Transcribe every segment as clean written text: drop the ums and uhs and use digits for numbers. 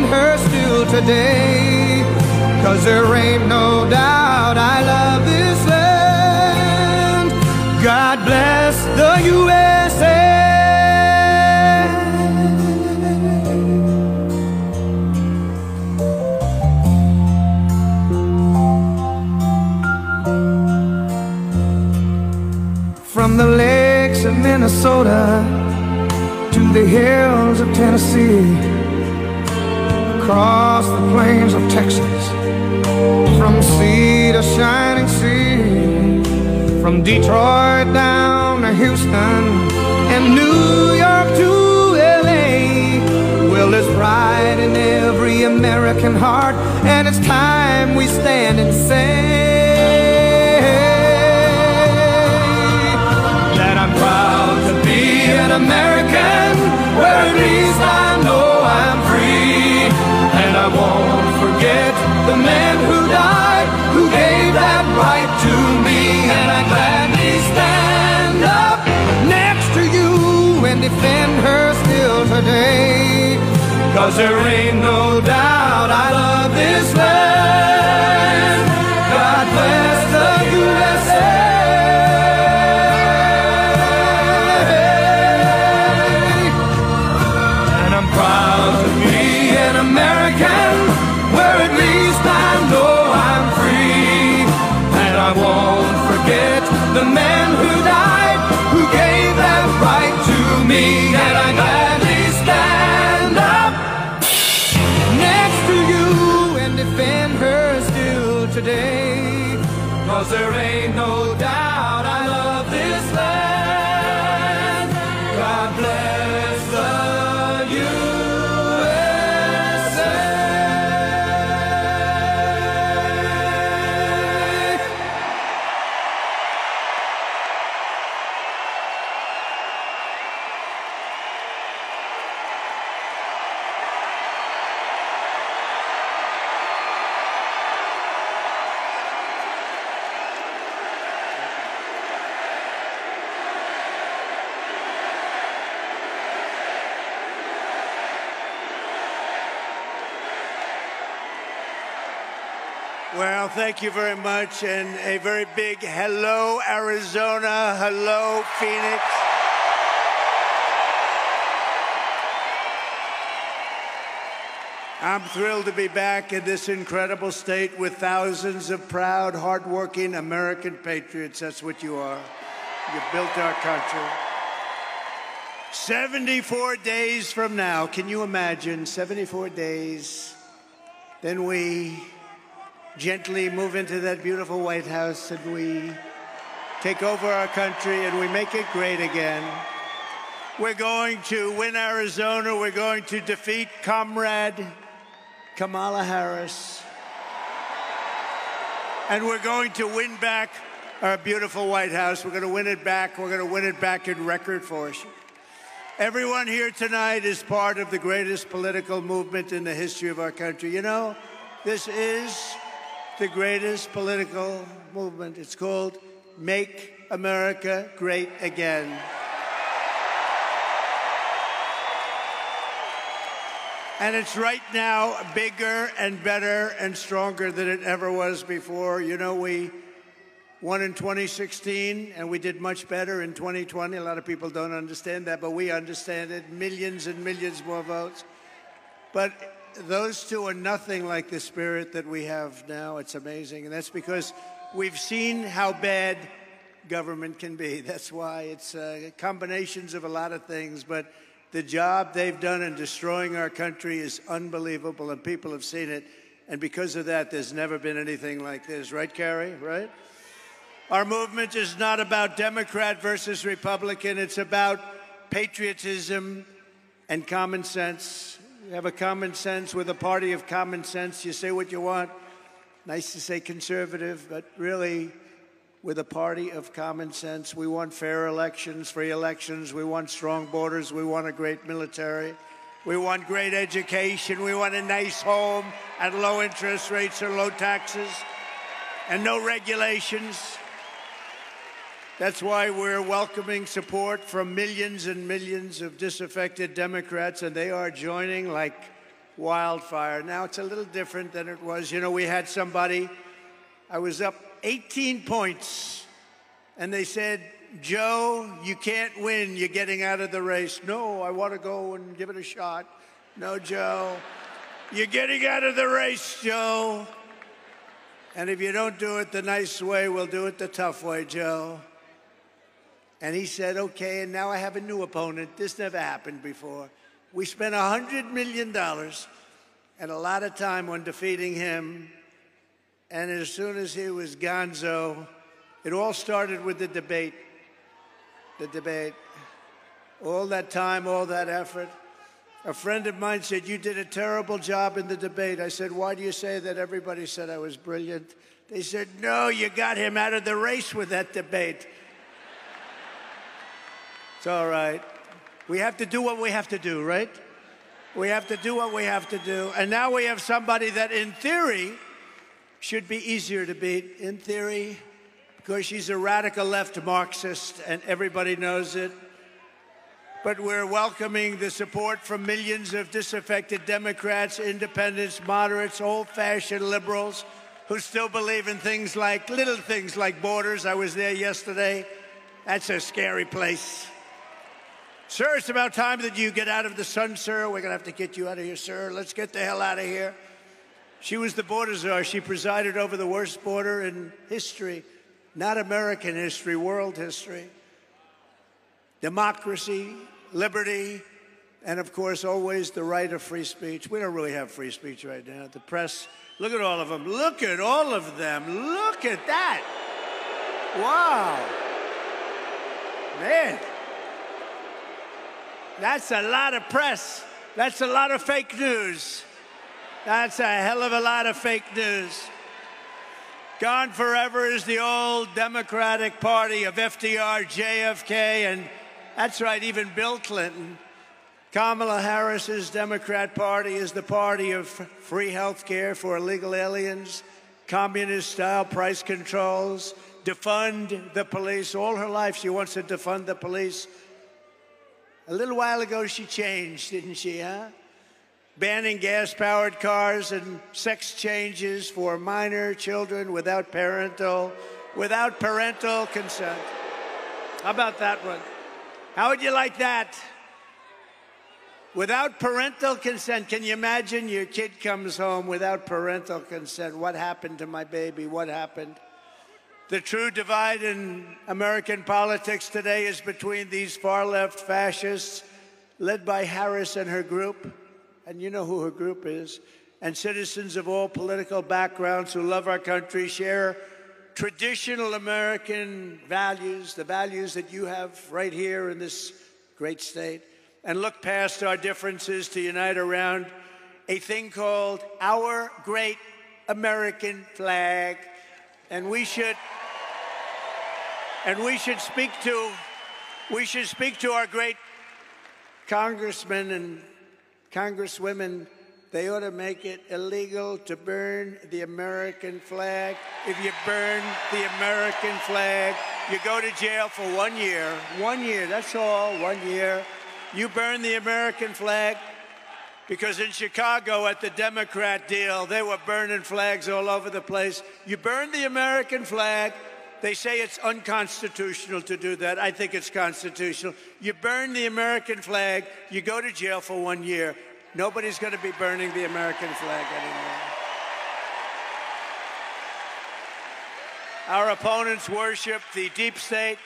her still today. 'Cause there ain't no doubt I love this land. God bless the USA. From the lakes of Minnesota to the hills of Tennessee, across the plains of Texas, from sea to shining sea, from Detroit down to Houston and New York to LA. Well, there's pride in every American heart, and it's time we stand and say that I'm proud to be an American, where at least I know I'm free. And I won't forget the man who died, who gave that right to me. And I gladly stand up next to you and defend her still today. 'Cause there ain't no doubt I love this land. God bless the USA. And I'm proud to be an American, where at least I know I'm free. And I won't forget the man who died, who gave that right to me. And I gladly stand up next to you and defend her still today. 'Cause there ain't no doubt I love this land. God bless the USA. Well, thank you very much, and a very big hello, Arizona. Hello, Phoenix. I'm thrilled to be back in this incredible state with thousands of proud, hardworking American patriots. That's what you are. You built our country. 74 days from now, can you imagine? 74 days. Then we gently move into that beautiful White House and we take over our country and we make it great again. We're going to win Arizona. We're going to defeat Comrade Kamala Harris. And we're going to win back our beautiful White House. We're going to win it back. We're going to win it back in record force. Everyone here tonight is part of the greatest political movement in the history of our country. You know, this is the greatest political movement. It's called Make America Great Again. And it's right now bigger and better and stronger than it ever was before. You know, we won in 2016, and we did much better in 2020. A lot of people don't understand that, but we understand it. Millions and millions more votes. But those two are nothing like the spirit that we have now. It's amazing. And that's because we've seen how bad government can be. That's why it's combinations of a lot of things. But the job they've done in destroying our country is unbelievable, and people have seen it. And because of that, there's never been anything like this. Right, Carrie? Right? Our movement is not about Democrat versus Republican. It's about patriotism and common sense. You have a common sense. We're the party of common sense. You say what you want. Nice to say conservative, but really, we're the party of common sense. We want fair elections, free elections. We want strong borders. We want a great military. We want great education. We want a nice home at low interest rates or low taxes and no regulations. That's why we're welcoming support from millions and millions of disaffected Democrats, and they are joining like wildfire. Now it's a little different than it was. You know, we had somebody, I was up 18 points, and they said, Joe, you can't win. You're getting out of the race. No, I want to go and give it a shot. No, Joe, you're getting out of the race, Joe. And if you don't do it the nice way, we'll do it the tough way, Joe. And he said, okay, and now I have a new opponent. This never happened before. We spent $100 million and a lot of time on defeating him. And as soon as he was gonzo, it all started with the debate. The debate. All that time, all that effort. A friend of mine said, you did a terrible job in the debate. I said, why do you say that? Everybody said I was brilliant. They said, no, you got him out of the race with that debate. It's all right. We have to do what we have to do, right? We have to do what we have to do. And now we have somebody that, in theory, should be easier to beat. In theory, because she's a radical left Marxist, and everybody knows it. But we're welcoming the support from millions of disaffected Democrats, independents, moderates, old-fashioned liberals who still believe in things like, little things like borders. I was there yesterday. That's a scary place. Sir, it's about time that you get out of the sun, sir. We're going to have to get you out of here, sir. Let's get the hell out of here. She was the border czar. She presided over the worst border in history. Not American history, world history. Democracy, liberty, and of course, always the right of free speech. We don't really have free speech right now. The press, look at all of them. Look at all of them. Look at that. Wow. Man. That's a lot of press. That's a lot of fake news. That's a hell of a lot of fake news. Gone forever is the old Democratic Party of FDR, JFK, and that's right, even Bill Clinton. Kamala Harris's Democrat Party is the party of free health care for illegal aliens, communist-style price controls, defund the police. All her life she wants to defund the police. A little while ago, she changed, didn't she, huh? Banning gas-powered cars and sex changes for minor children without parental consent. How about that one? How would you like that? Without parental consent. Can you imagine your kid comes home without parental consent? What happened to my baby? What happened? The true divide in American politics today is between these far-left fascists, led by Harris and her group, and you know who her group is, and citizens of all political backgrounds who love our country, share traditional American values, the values that you have right here in this great state, and look past our differences to unite around a thing called our great American flag. And we should speak to our great congressmen and congresswomen. They ought to make it illegal to burn the American flag. If you burn the American flag, you go to jail for 1 year. 1 year, that's all, 1 year. You burn the American flag, because in Chicago at the Democrat deal, they were burning flags all over the place. You burn the American flag. They say it's unconstitutional to do that. I think it's constitutional. You burn the American flag, you go to jail for 1 year. Nobody's going to be burning the American flag anymore. Our opponents worship the deep state.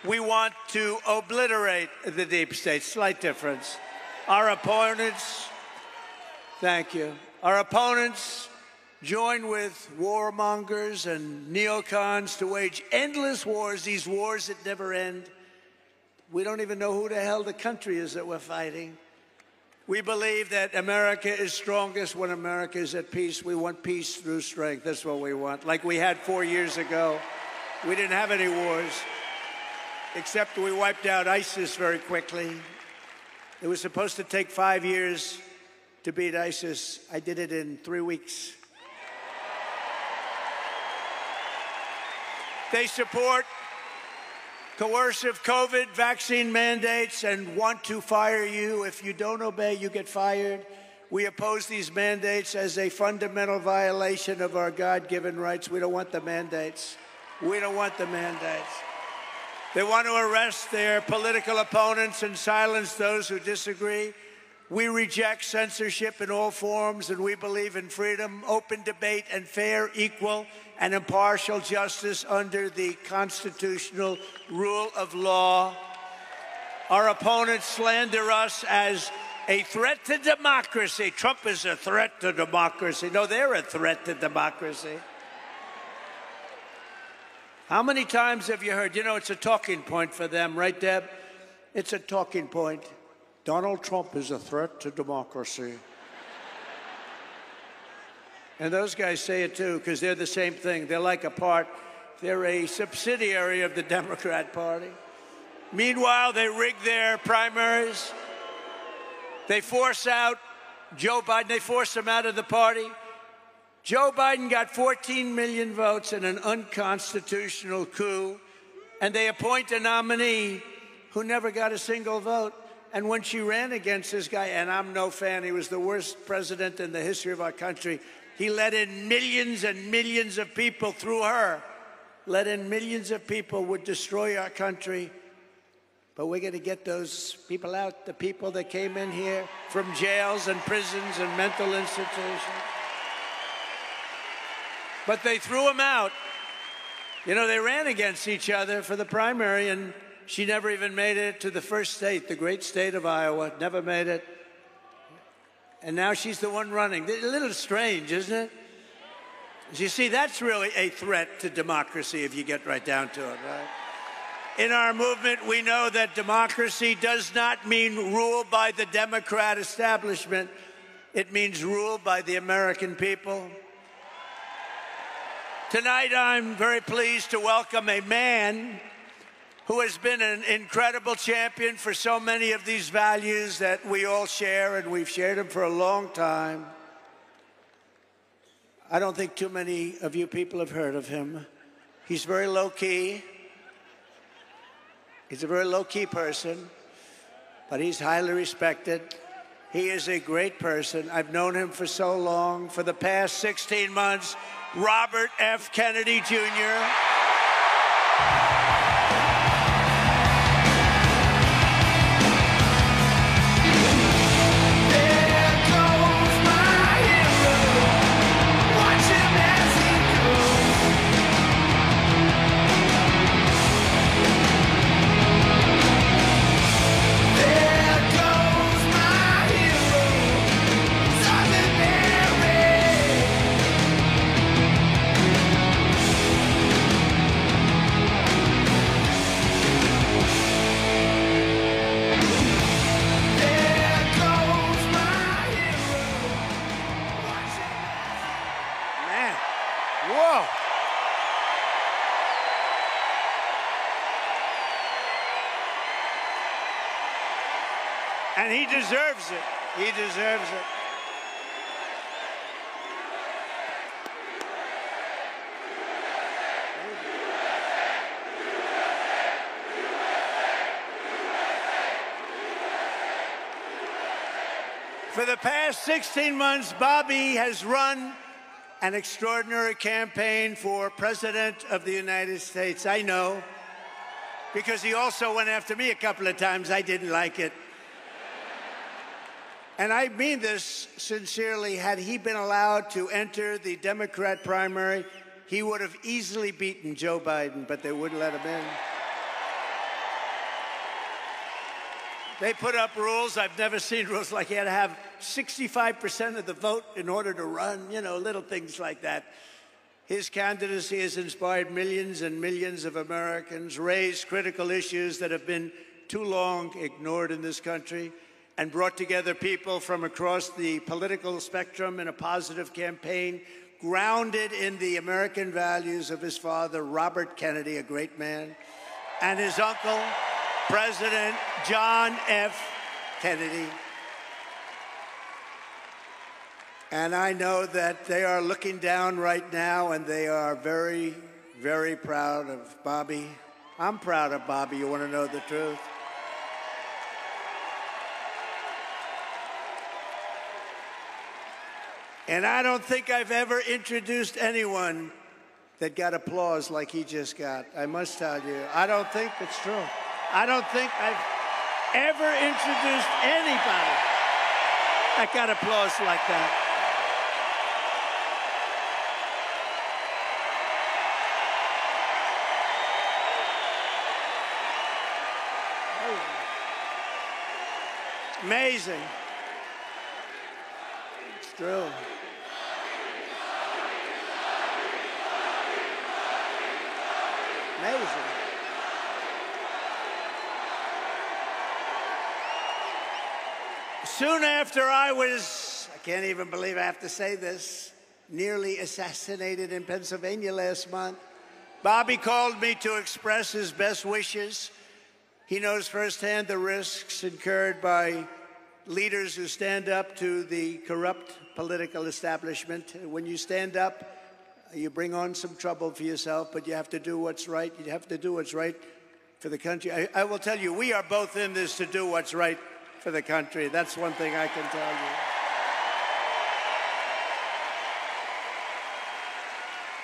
We want to obliterate the deep state. Slight difference. Our opponents, thank you. Our opponents join with warmongers and neocons to wage endless wars, these wars that never end. We don't even know who the hell the country is that we're fighting. We believe that America is strongest when America is at peace. We want peace through strength. That's what we want. Like we had 4 years ago. We didn't have any wars, except we wiped out ISIS very quickly. It was supposed to take 5 years to beat ISIS. I did it in 3 weeks. They support coercive COVID vaccine mandates and want to fire you. If you don't obey, you get fired. We oppose these mandates as a fundamental violation of our God-given rights. We don't want the mandates. We don't want the mandates. They want to arrest their political opponents and silence those who disagree. We reject censorship in all forms, and we believe in freedom, open debate, and fair, equal, and impartial justice under the constitutional rule of law. Our opponents slander us as a threat to democracy. Trump is a threat to democracy. No, they're a threat to democracy. How many times have you heard, you know, it's a talking point for them, right, Deb? It's a talking point. Donald Trump is a threat to democracy. And those guys say it too, because they're the same thing. They're like a part, they're a subsidiary of the Democrat Party. Meanwhile, they rig their primaries. They force out Joe Biden. They force him out of the party. Joe Biden got 14 million votes in an unconstitutional coup, and they appoint a nominee who never got a single vote. And when she ran against this guy, and I'm no fan, he was the worst president in the history of our country. He let in millions and millions of people through her. Let in millions of people would destroy our country. But we're going to get those people out, the people that came in here from jails and prisons and mental institutions. But they threw him out. You know, they ran against each other for the primary, and she never even made it to the first state, the great state of Iowa. Never made it. And now she's the one running. A little strange, isn't it? You see, that's really a threat to democracy if you get right down to it, right? In our movement, we know that democracy does not mean rule by the Democrat establishment. It means rule by the American people. Tonight, I'm very pleased to welcome a man who has been an incredible champion for so many of these values that we all share, and we've shared them for a long time. I don't think too many of you people have heard of him. He's very low-key. He's a very low-key person, but he's highly respected. He is a great person. I've known him for so long. For the past 16 months, Robert F. Kennedy, Jr. And he deserves it. He deserves it. For the past 16 months, Bobby has run an extraordinary campaign for President of the United States. I know, because he also went after me a couple of times. I didn't like it. And I mean this sincerely. Had he been allowed to enter the Democrat primary, he would have easily beaten Joe Biden, but they wouldn't let him in. They put up rules. I've never seen rules like he had to have 65% of the vote in order to run, you know, little things like that. His candidacy has inspired millions and millions of Americans, raised critical issues that have been too long ignored in this country, and brought together people from across the political spectrum in a positive campaign grounded in the American values of his father, Robert Kennedy, a great man, and his uncle, President John F. Kennedy. And I know that they are looking down right now, and they are very, very proud of Bobby. I'm proud of Bobby, you want to know the truth. And I don't think I've ever introduced anyone that got applause like he just got. I must tell you, I don't think it's true. I don't think I've ever introduced anybody that got applause like that. Amazing. It's true. Amazing. Soon after I can't even believe I have to say this, nearly assassinated in Pennsylvania last month, Bobby called me to express his best wishes. He knows firsthand the risks incurred by leaders who stand up to the corrupt political establishment. When you stand up, you bring on some trouble for yourself, but you have to do what's right. You have to do what's right for the country. I will tell you, we are both in this to do what's right for the country. That's one thing I can tell you.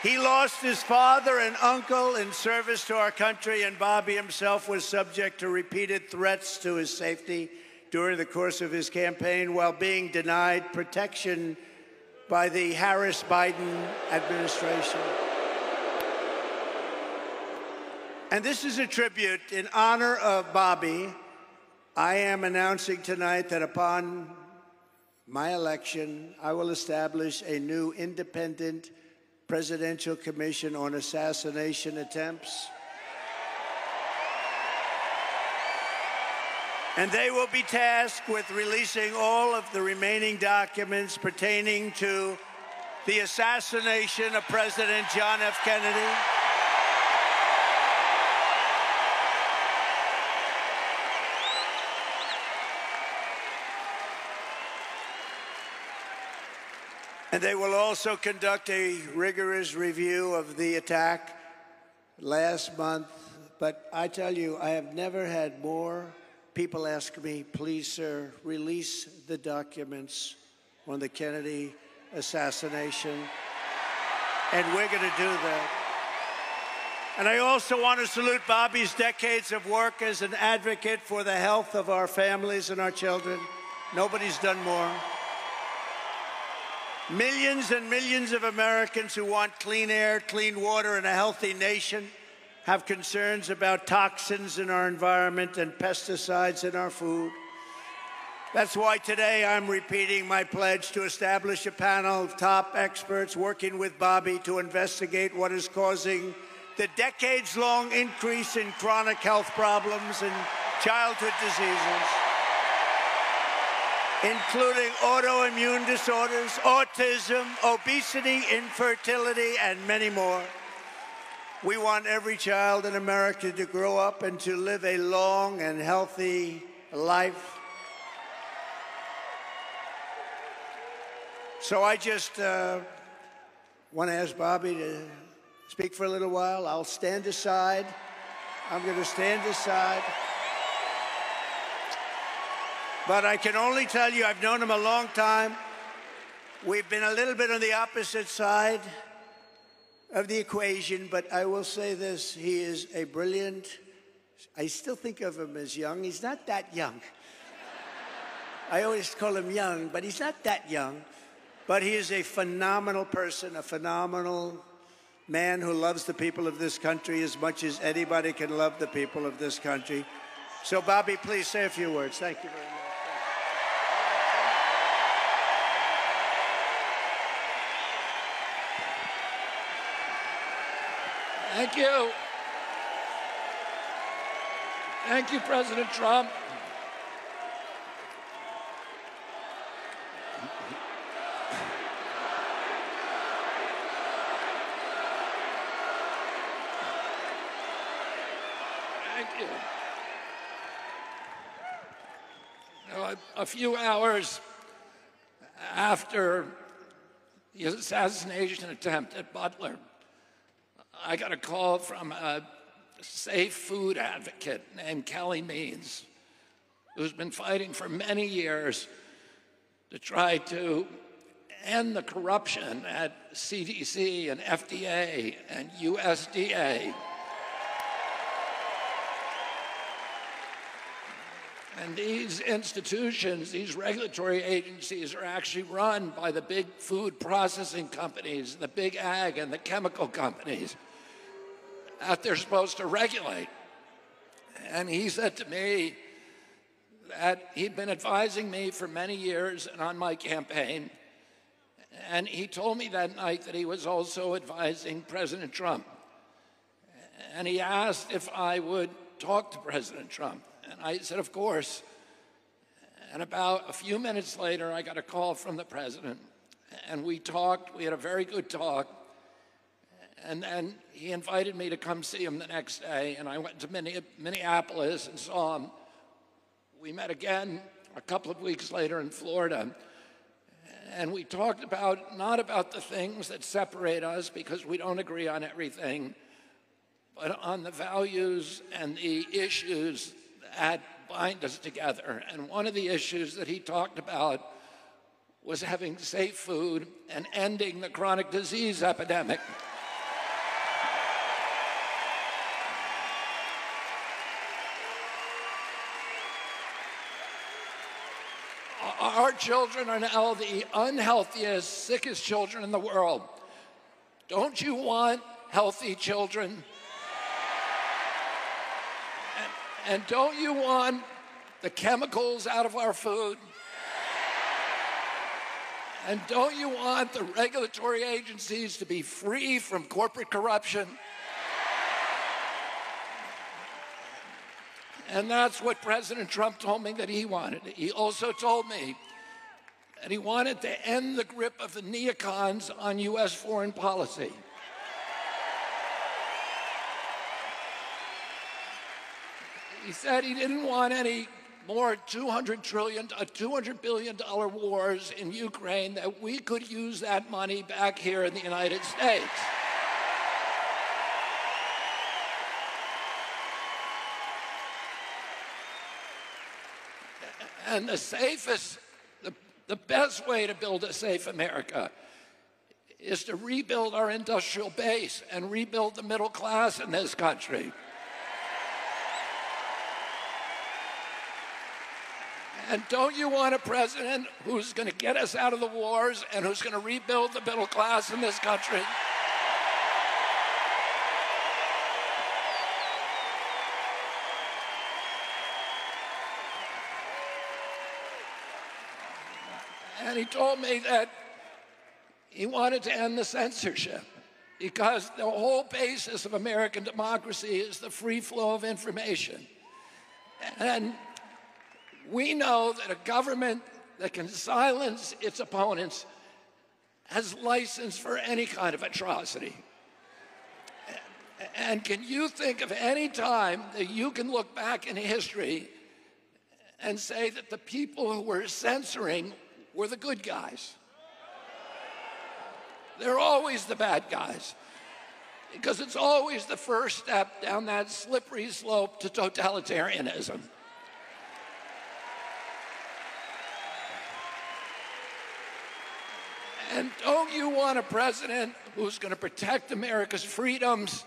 He lost his father and uncle in service to our country, and Bobby himself was subject to repeated threats to his safety during the course of his campaign while being denied protection by the Harris-Biden administration. And this is a tribute in honor of Bobby. I am announcing tonight that upon my election, I will establish a new independent Presidential Commission on Assassination Attempts. And they will be tasked with releasing all of the remaining documents pertaining to the assassination of President John F. Kennedy. And they will also conduct a rigorous review of the attack last month. But I tell you, I have never had more people ask me, please, sir, release the documents on the Kennedy assassination. And we're going to do that. And I also want to salute Bobby's decades of work as an advocate for the health of our families and our children. Nobody's done more. Millions and millions of Americans who want clean air, clean water, and a healthy nation have concerns about toxins in our environment and pesticides in our food. That's why today I'm repeating my pledge to establish a panel of top experts working with Bobby to investigate what is causing the decades-long increase in chronic health problems and childhood diseases, including autoimmune disorders, autism, obesity, infertility, and many more. We want every child in America to grow up and to live a long and healthy life. So I just want to ask Bobby to speak for a little while. I'll stand aside. I'm going to stand aside. But I can only tell you, I've known him a long time. We've been a little bit on the opposite side of the equation, but I will say this, he is a brilliant, I still think of him as young. He's not that young. I always call him young, but he's not that young. But he is a phenomenal person, a phenomenal man who loves the people of this country as much as anybody can love the people of this country. So, Bobby, please say a few words. Thank you very much. Thank you. Thank you, President Trump. Thank you. Now, a few hours after the assassination attempt at Butler, I got a call from a safe food advocate named Kelly Means, who's been fighting for many years to try to end the corruption at CDC and FDA and USDA. And these institutions, these regulatory agencies, are actually run by the big food processing companies, the big ag and the chemical companies that they're supposed to regulate. And he said to me that he'd been advising me for many years and on my campaign. And he told me that night that he was also advising President Trump. And he asked if I would talk to President Trump. And I said, of course. And about a few minutes later, I got a call from the president. And we talked. We had a very good talk. And then he invited me to come see him the next day. And I went to Minneapolis and saw him. We met again a couple of weeks later in Florida. And we talked not about the things that separate us, because we don't agree on everything, but on the values and the issues that bind us together. And one of the issues that he talked about was having safe food and ending the chronic disease epidemic. Our children are now the unhealthiest, sickest children in the world. Don't you want healthy children? And don't you want the chemicals out of our food? And don't you want the regulatory agencies to be free from corporate corruption? And that's what President Trump told me that he wanted. He also told me that he wanted to end the grip of the neocons on U.S. foreign policy. He said he didn't want any more $200 billion wars in Ukraine, that we could use that money back here in the United States. And the best way to build a safe America is to rebuild our industrial base and rebuild the middle class in this country. And don't you want a president who's going to get us out of the wars and who's going to rebuild the middle class in this country? And he told me that he wanted to end the censorship, because the whole basis of American democracy is the free flow of information. And we know that a government that can silence its opponents has license for any kind of atrocity. And can you think of any time that you can look back in history and say that the people who were censoring were the good guys? They're always the bad guys, because it's always the first step down that slippery slope to totalitarianism. And don't you want a president who's going to protect America's freedoms?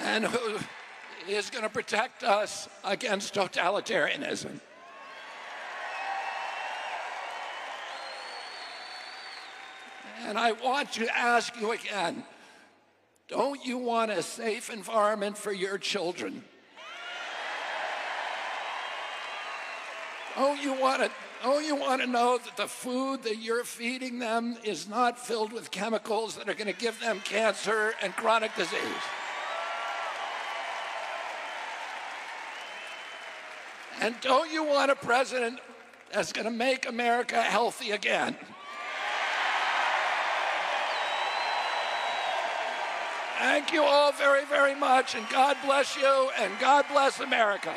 And who is going to protect us against totalitarianism? And I want to ask you again, don't you want a safe environment for your children? Don't you want to know that the food that you're feeding them is not filled with chemicals that are going to give them cancer and chronic disease? And don't you want a president that's going to make America healthy again? Thank you all very, very much, and God bless you, and God bless America.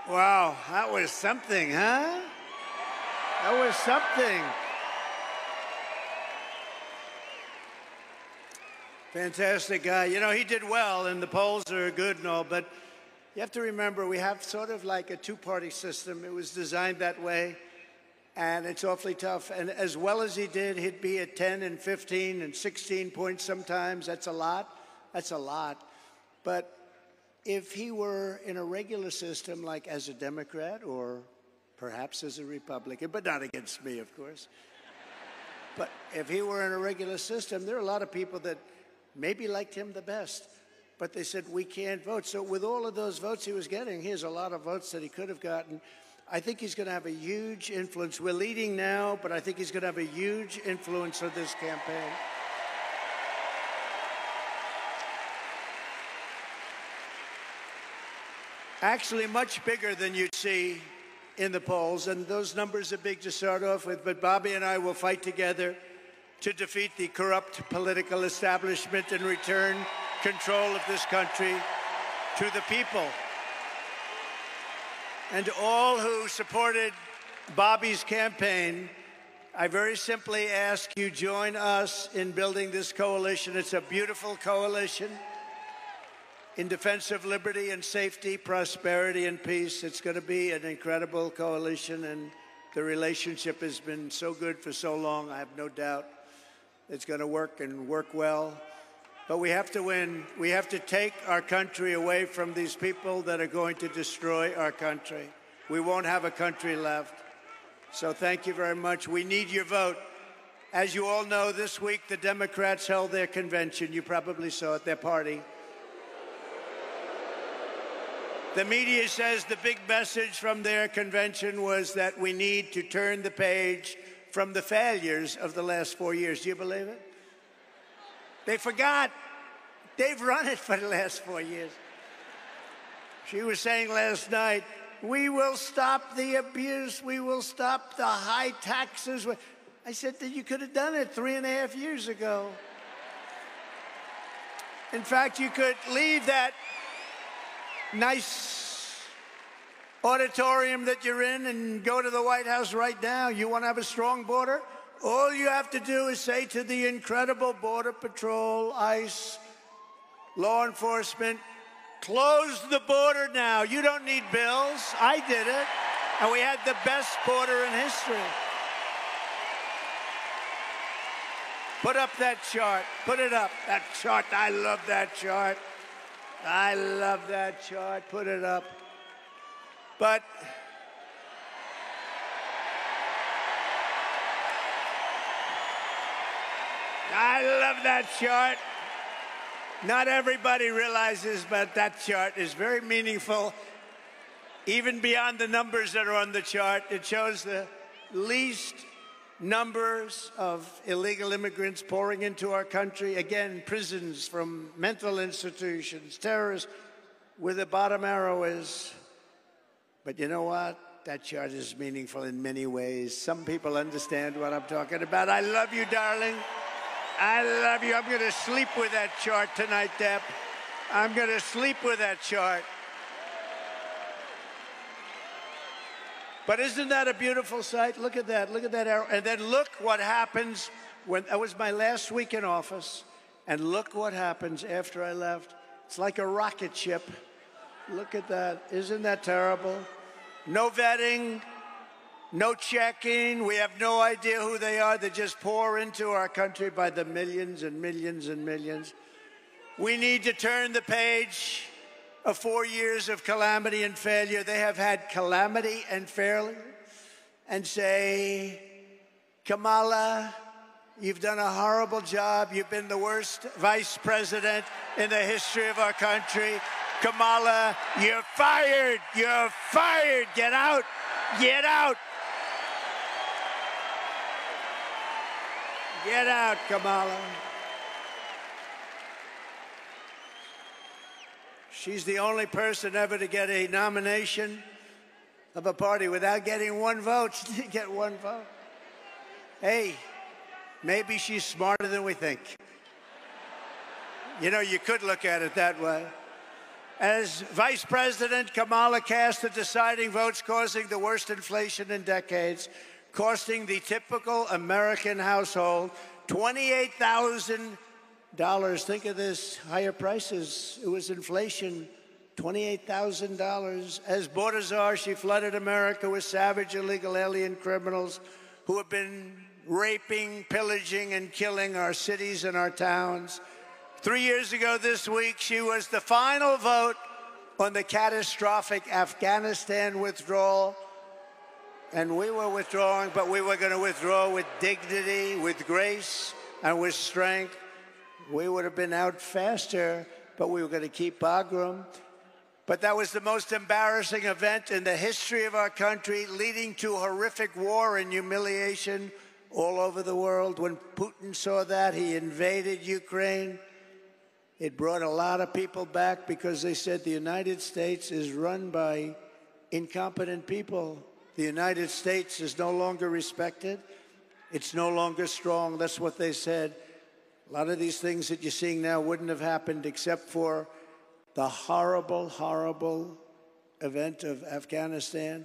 Wow, that was something, huh? That was something. Fantastic guy. You know, he did well, and the polls are good and all, but you have to remember we have sort of like a two-party system. It was designed that way, and it's awfully tough. And as well as he did, he'd be at 10 and 15 and 16 points sometimes. That's a lot. That's a lot. But if he were in a regular system, like as a Democrat or perhaps as a Republican, but not against me, of course. But if he were in a regular system, there are a lot of people that maybe liked him the best. But they said, we can't vote. So with all of those votes he was getting, he has a lot of votes that he could have gotten. I think he's going to have a huge influence. We're leading now, but I think he's going to have a huge influence on this campaign. Actually, much bigger than you'd see in the polls. And those numbers are big to start off with. But Bobby and I will fight together to defeat the corrupt political establishment and return control of this country to the people. And to all who supported Bobby's campaign, I very simply ask you join us in building this coalition. It's a beautiful coalition in defense of liberty and safety, prosperity and peace. It's going to be an incredible coalition, and the relationship has been so good for so long. I have no doubt it's going to work and work well. But we have to win. We have to take our country away from these people that are going to destroy our country. We won't have a country left. So thank you very much. We need your vote. As you all know, this week the Democrats held their convention. You probably saw it, their party. The media says the big message from their convention was that we need to turn the page from the failures of the last 4 years. Do you believe it? They forgot. They've run it for the last 4 years. She was saying last night, we will stop the abuse. We will stop the high taxes. I said that you could have done it 3.5 years ago. In fact, you could leave that nice auditorium that you're in and go to the White House right now. You want to have a strong border? All you have to do is say to the incredible Border Patrol, ICE, law enforcement, close the border now. You don't need bills. I did it. And we had the best border in history. Put up that chart. Put it up. That chart. I love that chart. I love that chart. Put it up. But I love that chart. Not everybody realizes, but that chart is very meaningful. Even beyond the numbers that are on the chart, it shows the least numbers of illegal immigrants pouring into our country. Again, prisons from mental institutions, terrorists, where the bottom arrow is. But you know what? That chart is meaningful in many ways. Some people understand what I'm talking about. I love you, darling. I love you. I'm going to sleep with that chart tonight, Deb. I'm going to sleep with that chart. But isn't that a beautiful sight? Look at that. Look at that arrow. And then look what happens when that was my last week in office. And look what happens after I left. It's like a rocket ship. Look at that. Isn't that terrible? No vetting. No checking. We have no idea who they are. They just pour into our country by the millions and millions and millions. We need to turn the page of 4 years of calamity and failure. They have had calamity and failure. And say, Kamala, you've done a horrible job. You've been the worst vice president in the history of our country. Kamala, you're fired. You're fired. Get out. Get out. Get out, Kamala. She's the only person ever to get a nomination of a party without getting one vote. She didn't get one vote. Hey, maybe she's smarter than we think. You know, you could look at it that way. As Vice President, Kamala cast the deciding votes, causing the worst inflation in decades, costing the typical American household $28,000. Think of this, higher prices. It was inflation, $28,000. As border czar, she flooded America with savage illegal alien criminals who have been raping, pillaging, and killing our cities and our towns. 3 years ago this week, she was the final vote on the catastrophic Afghanistan withdrawal. And we were withdrawing, but we were going to withdraw with dignity, with grace, and with strength. We would have been out faster, but we were going to keep Bagram. But that was the most embarrassing event in the history of our country, leading to horrific war and humiliation all over the world. When Putin saw that, he invaded Ukraine. It brought a lot of people back because they said the United States is run by incompetent people. The United States is no longer respected. It's no longer strong. That's what they said. A lot of these things that you're seeing now wouldn't have happened except for the horrible, horrible event of Afghanistan.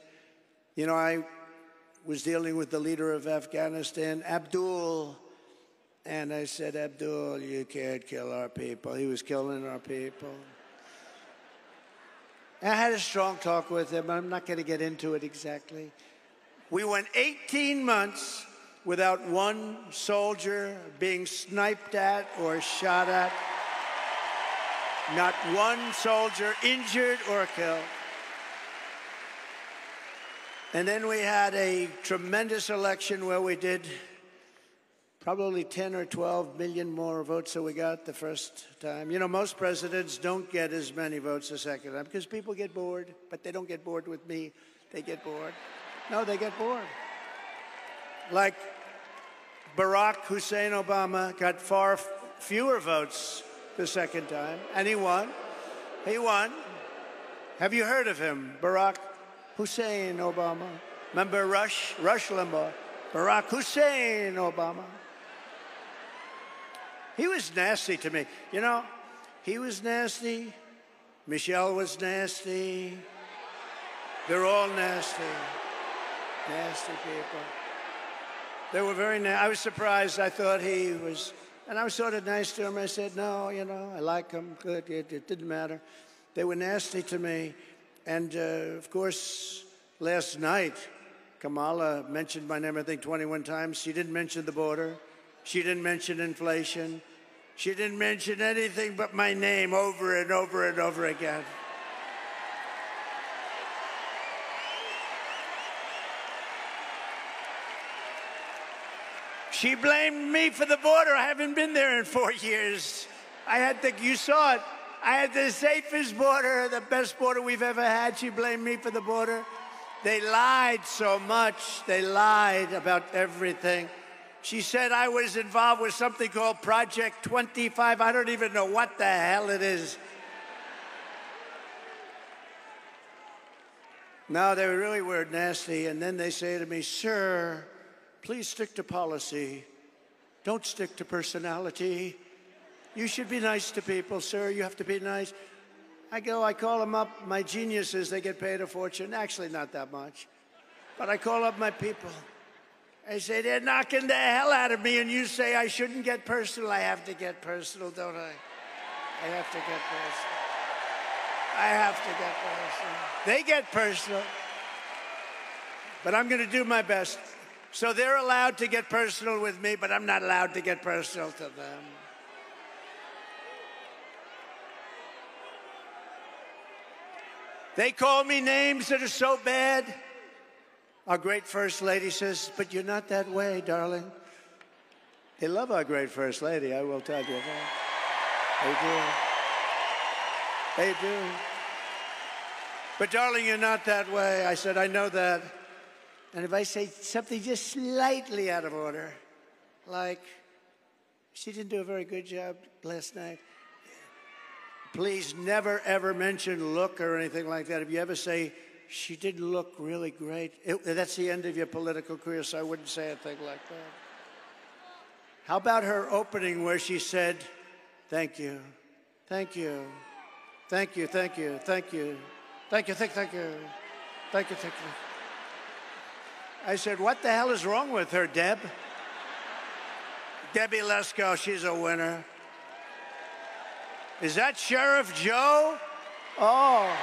You know, I was dealing with the leader of Afghanistan, Abdul. And I said, Abdul, you can't kill our people. He was killing our people. And I had a strong talk with him. I'm not going to get into it exactly. We went 18 months without one soldier being sniped at or shot at. Not one soldier injured or killed. And then we had a tremendous election where we did probably 10 or 12 million more votes than we got the first time. You know, most presidents don't get as many votes the second time because people get bored, but they don't get bored with me. They get bored. No, they get bored. Like Barack Hussein Obama got far fewer votes the second time, and he won. He won. Have you heard of him, Barack Hussein Obama? Remember Rush Limbaugh? Barack Hussein Obama. He was nasty to me. You know, he was nasty. Michelle was nasty. They're all nasty. Nasty people. They were very nasty. I was surprised. I thought he was, and I was sort of nice to him. I said, no, you know, I like him. Good. It didn't matter. They were nasty to me. And, of course, last night, Kamala mentioned my name, I think, 21 times. She didn't mention the border. She didn't mention inflation. She didn't mention anything but my name over and over and over again. She blamed me for the border. I haven't been there in 4 years. You saw it. I had the safest border, the best border we've ever had. She blamed me for the border. They lied so much. They lied about everything. She said I was involved with something called Project 25. I don't even know what the hell it is. No, they really were nasty. And then they say to me, sir, please stick to policy. Don't stick to personality. You should be nice to people, sir. You have to be nice. I call them up. My geniuses, they get paid a fortune. Actually, not that much. But I call up my people. I say, they're knocking the hell out of me, and you say I shouldn't get personal. I have to get personal, don't I? I have to get personal. I have to get personal. They get personal. But I'm going to do my best. So they're allowed to get personal with me, but I'm not allowed to get personal to them. They call me names that are so bad. Our great First Lady says, but you're not that way, darling. They love our great First Lady, I will tell you that. They do. They do. But darling, you're not that way. I said, I know that. And if I say something just slightly out of order, like, she didn't do a very good job last night, please never, ever mention look or anything like that. If you ever say, she didn't look really great, that's the end of your political career, so I wouldn't say a thing like that. How about her opening where she said, thank you, thank you, Thank you, thank you, thank you. Thank you, thank you. Thank you, thank you. I said, what the hell is wrong with her, Deb? Debbie Lesko, she's a winner. Is that Sheriff Joe? Oh.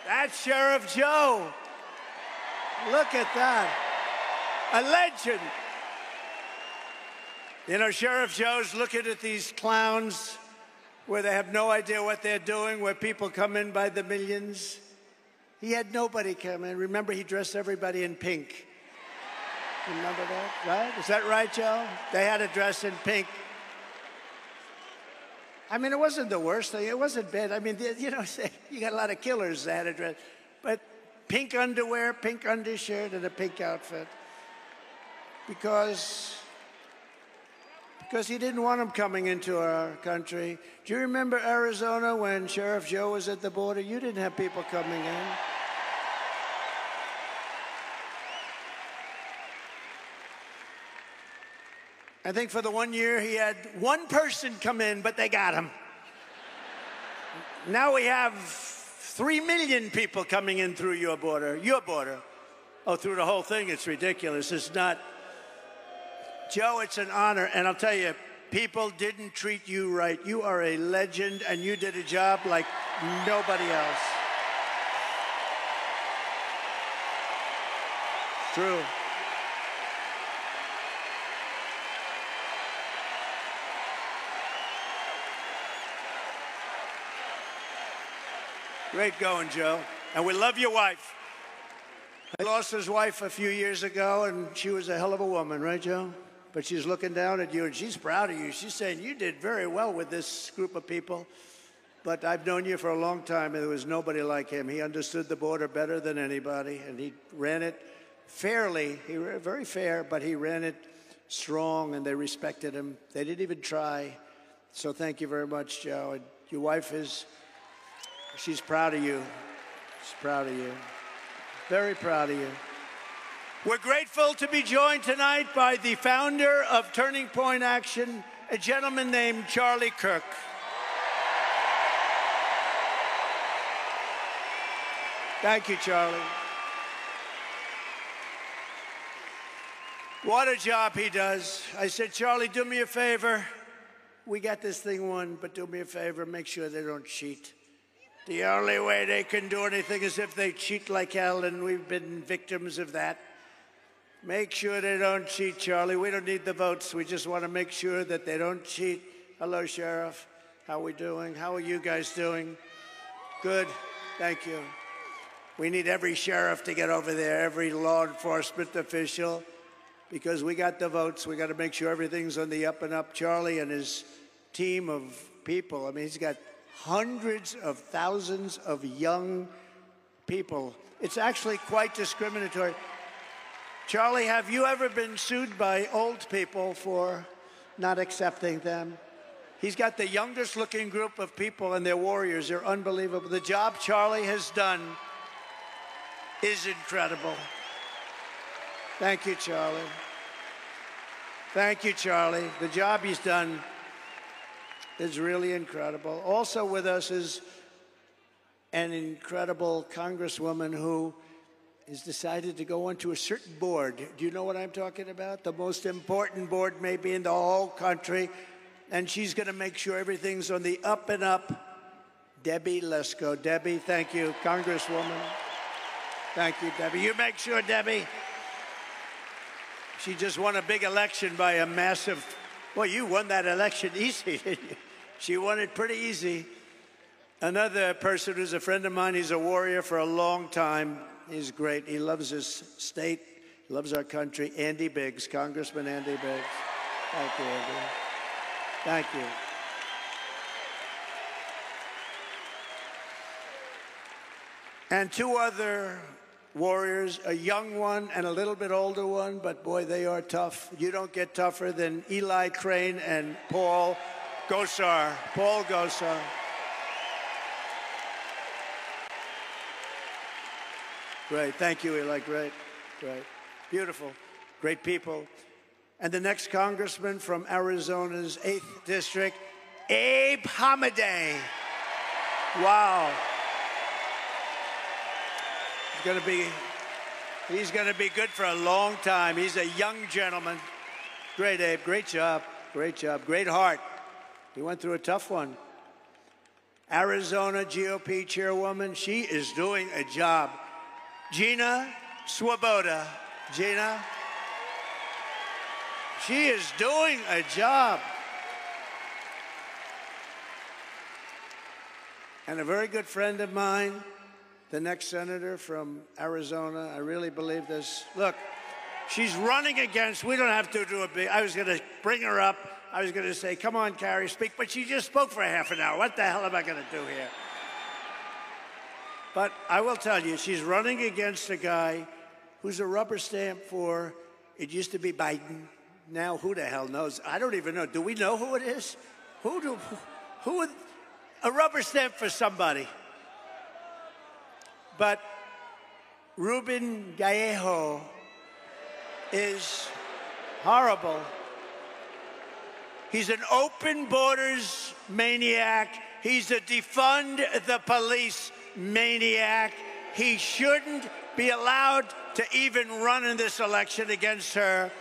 That's Sheriff Joe. Look at that. A legend. You know, Sheriff Joe's looking at these clowns where they have no idea what they're doing, where people come in by the millions. He had nobody come in. Remember, he dressed everybody in pink. Remember that, right? Is that right, Joe? They had to dress in pink. I mean, it wasn't the worst thing. It wasn't bad. I mean, you know, you got a lot of killers that had a dress. But pink underwear, pink undershirt, and a pink outfit. Because he didn't want them coming into our country. Do you remember Arizona when Sheriff Joe was at the border? You didn't have people coming in. I think for the 1 year, he had one person come in, but they got him. Now we have 3 million people coming in through your border. Your border. Oh, through the whole thing, it's ridiculous. It's not. Joe, it's an honor. And I'll tell you, people didn't treat you right. You are a legend, and you did a job like nobody else. True. Great going, Joe. And we love your wife. He lost his wife a few years ago, and she was a hell of a woman, right, Joe? But she's looking down at you, and she's proud of you. She's saying, you did very well with this group of people. But I've known you for a long time, and there was nobody like him. He understood the border better than anybody, and he ran it fairly. He ran very fair, but he ran it strong, and they respected him. They didn't even try. So thank you very much, Joe. And your wife is... she's proud of you. She's proud of you. Very proud of you. We're grateful to be joined tonight by the founder of Turning Point Action, a gentleman named Charlie Kirk. Thank you, Charlie. What a job he does. I said, Charlie, do me a favor. We got this thing won, but do me a favor, make sure they don't cheat. The only way they can do anything is if they cheat like hell, and we've been victims of that. Make sure they don't cheat, Charlie. We don't need the votes. We just want to make sure that they don't cheat. Hello, Sheriff. How are we doing? How are you guys doing? Good. Thank you. We need every sheriff to get over there, every law enforcement official, because we got the votes. We got to make sure everything's on the up and up. Charlie and his team of people, I mean, he's got hundreds of thousands of young people. It's actually quite discriminatory. Charlie, have you ever been sued by old people for not accepting them? He's got the youngest looking group of people, and they're warriors. They're unbelievable. The job Charlie has done is incredible. Thank you, Charlie. Thank you, Charlie. The job he's done is really incredible. Also with us is an incredible congresswoman who has decided to go onto a certain board. Do you know what I'm talking about? The most important board maybe in the whole country. And she's going to make sure everything's on the up and up. Debbie Lesko. Debbie, thank you, Congresswoman. Thank you, Debbie. You make sure, Debbie. She just won a big election by a massive... Well, you won that election easy, didn't you? She won it pretty easy. Another person who's a friend of mine, he's a warrior for a long time. He's great. He loves his state, he loves our country. Andy Biggs, Congressman Andy Biggs. Thank you, Andy. Thank you. And two other warriors, a young one and a little bit older one, but boy, they are tough. You don't get tougher than Eli Crane and Paul Gosar. Paul Gosar. Great. Thank you, Eli. Great. Great. Beautiful. Great people. And the next congressman from Arizona's 8th District, Abe Hamadeh. Wow. He's going to be good for a long time. He's a young gentleman. Great, Abe. Great job. Great job. Great heart. He went through a tough one. Arizona GOP chairwoman, she is doing a job. Gina Swoboda. Gina. She is doing a job. And a very good friend of mine, the next senator from Arizona, I really believe this. Look, she's running against, we don't have to do a big, I was going to bring her up. I was going to say, come on, Carrie, speak. But she just spoke for half an hour. What the hell am I going to do here? But I will tell you, she's running against a guy who's a rubber stamp for, it used to be Biden. Now, who the hell knows? I don't even know. Do we know who it is? Who a rubber stamp for somebody. But Ruben Gallejo is horrible. He's an open borders maniac. He's a defund the police maniac. He shouldn't be allowed to even run in this election against her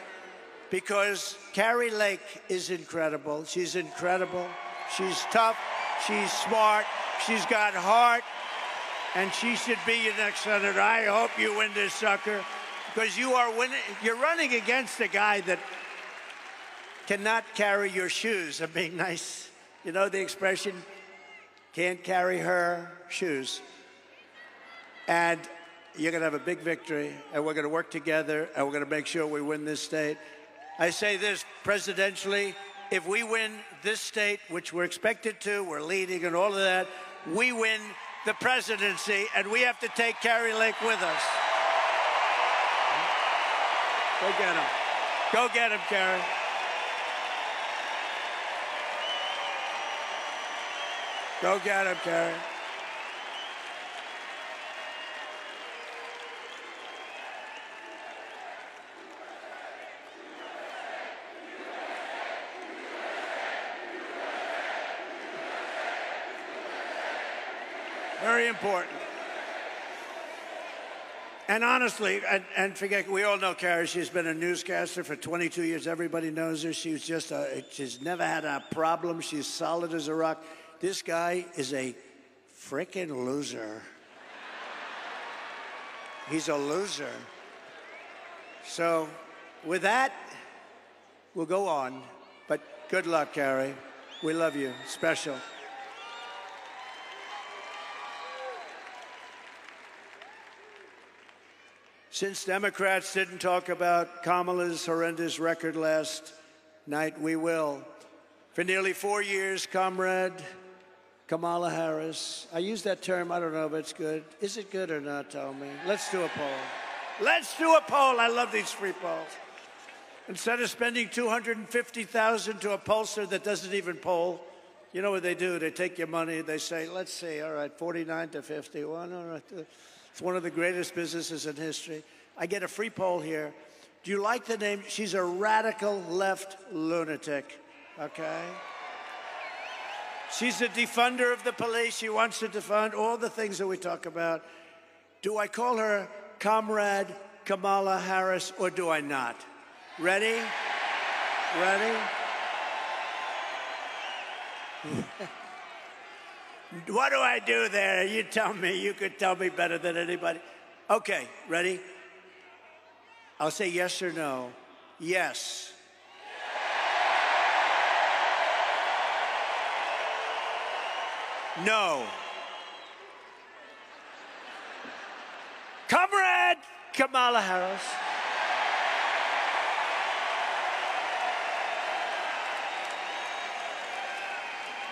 because Carrie Lake is incredible. She's incredible. She's tough. She's smart. She's got heart. And she should be your next senator. I hope you win this sucker because you are winning. You're running against a guy that cannot carry your shoes. I'm being nice. You know the expression, can't carry her shoes. And you're going to have a big victory, and we're going to work together, and we're going to make sure we win this state. I say this presidentially, if we win this state, which we're expected to, we're leading and all of that, we win the presidency, and we have to take Carrie Lake with us. Go get him. Go get him, Carrie. Go get him, Carrie. Very important. And honestly, and forget, we all know Carrie. She's been a newscaster for 22 years. Everybody knows her. She's just she's never had a problem. She's solid as a rock. This guy is a frickin' loser. He's a loser. So with that, we'll go on. But good luck, Carrie. We love you. Special. Since Democrats didn't talk about Kamala's horrendous record last night, we will. For nearly 4 years, Comrade Kamala Harris. I use that term, I don't know if it's good. Is it good or not, tell me? Let's do a poll. Let's do a poll. I love these free polls. Instead of spending $250,000 to a pollster that doesn't even poll, you know what they do? They take your money, they say, let's see, all right, 49 to 50. Well, no. It's one of the greatest businesses in history. I get a free poll here. Do you like the name? She's a radical left lunatic, okay? She's a defunder of the police. She wants to defund all the things that we talk about. Do I call her Comrade Kamala Harris or do I not? Ready? Ready? What do I do there? You tell me. You could tell me better than anybody. Okay, ready? I'll say yes or no. Yes. No. Comrade Kamala Harris.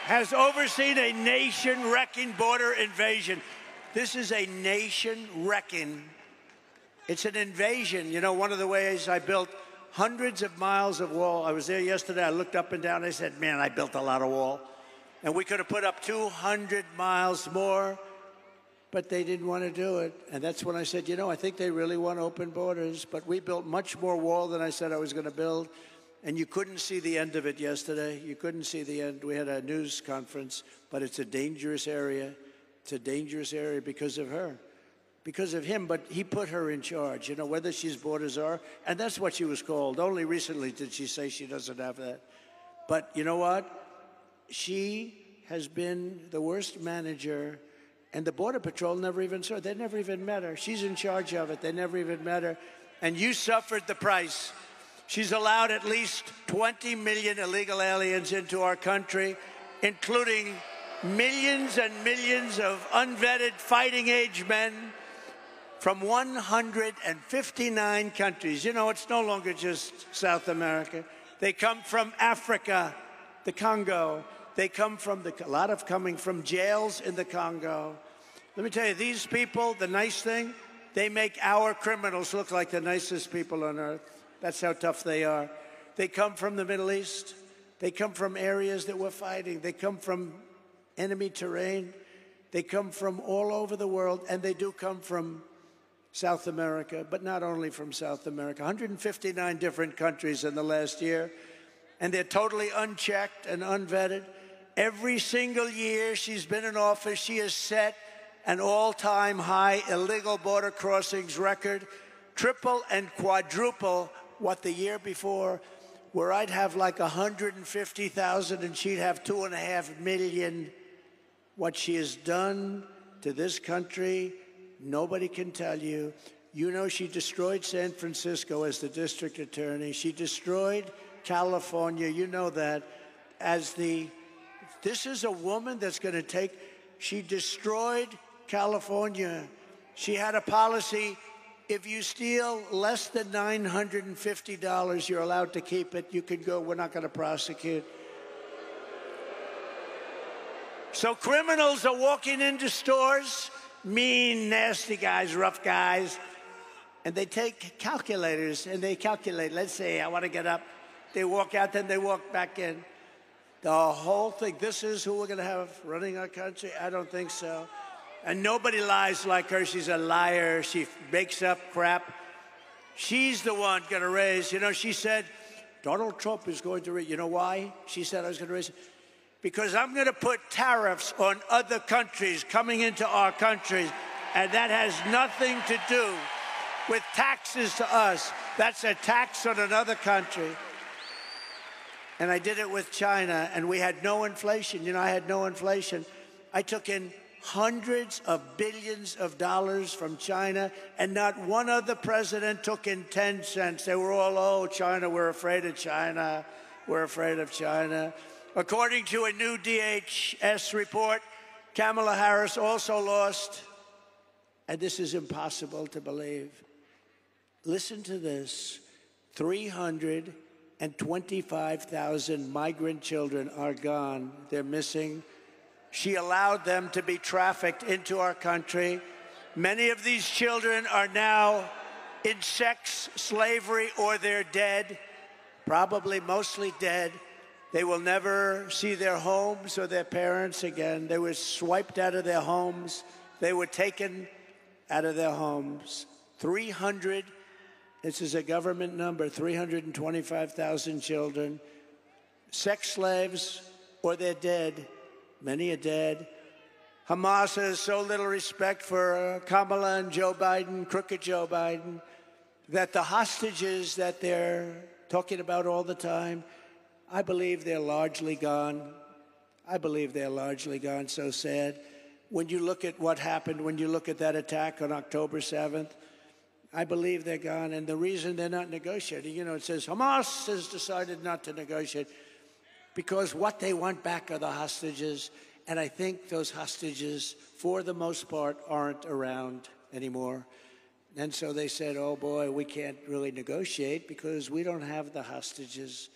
Has overseen a nation-wrecking border invasion. This is a nation-wrecking It's an invasion. You know, one of the ways I built hundreds of miles of wall. I was there yesterday. I looked up and down. I said, man, I built a lot of wall. And we could have put up 200 miles more, but they didn't want to do it. And that's when I said, you know, I think they really want open borders. But we built much more wall than I said I was going to build. And you couldn't see the end of it yesterday. You couldn't see the end. We had a news conference, but it's a dangerous area. It's a dangerous area because of her, because of him. But he put her in charge, you know, whether she's borders are. And that's what she was called. Only recently did she say she doesn't have that. But you know what? She has been the worst manager, and the Border Patrol never even saw her. They never even met her. She's in charge of it. They never even met her. And you suffered the price. She's allowed at least 20 million illegal aliens into our country, including millions and millions of unvetted fighting-age men from 159 countries. You know, it's no longer just South America. They come from Africa, the Congo. They come from a lot of coming from jails in the Congo. Let me tell you, these people, the nice thing, they make our criminals look like the nicest people on earth. That's how tough they are. They come from the Middle East. They come from areas that we're fighting. They come from enemy terrain. They come from all over the world, and they do come from South America, but not only from South America. 159 different countries in the last year, and they're totally unchecked and unvetted. Every single year she's been in office, she has set an all-time high illegal border crossings record, triple and quadruple what the year before, where I'd have like 150,000 and she'd have 2.5 million. What she has done to this country, nobody can tell you. You know, she destroyed San Francisco as the district attorney. She destroyed California. You know that. This is a woman that's going to take. She destroyed California. She had a policy. If you steal less than $950, you're allowed to keep it. You can go. We're not going to prosecute. So criminals are walking into stores, mean, nasty guys, rough guys, and they take calculators and they calculate. Let's say I want to get up. They walk out, then they walk back in. The whole thing. This is who we're going to have running our country? I don't think so. And nobody lies like her. She's a liar. She makes up crap. She's the one going to raise. You know, she said, Donald Trump is going to raise. You know why? She said I was going to raise it. Because I'm going to put tariffs on other countries coming into our countries. And that has nothing to do with taxes to us. That's a tax on another country. And I did it with China, and we had no inflation. You know, I had no inflation. I took in hundreds of billions of dollars from China, and not one other president took in 10 cents. They were all, oh, China, we're afraid of China. We're afraid of China. According to a new DHS report, Kamala Harris also lost, and this is impossible to believe. Listen to this. 325,000 migrant children are gone. They're missing. She allowed them to be trafficked into our country. Many of these children are now in sex slavery or they're dead, probably mostly dead. They will never see their homes or their parents again. They were swiped out of their homes. They were taken out of their homes. This is a government number, 325,000 children, sex slaves or they're dead. Many are dead. Hamas has so little respect for Kamala and Joe Biden, crooked Joe Biden, that the hostages that they're talking about all the time, I believe they're largely gone. I believe they're largely gone. So sad. When you look at what happened, when you look at that attack on October 7th, I believe they're gone. And the reason they're not negotiating, you know, it says Hamas has decided not to negotiate because what they want back are the hostages. And I think those hostages, for the most part, aren't around anymore. And so they said, oh, boy, we can't really negotiate because we don't have the hostages.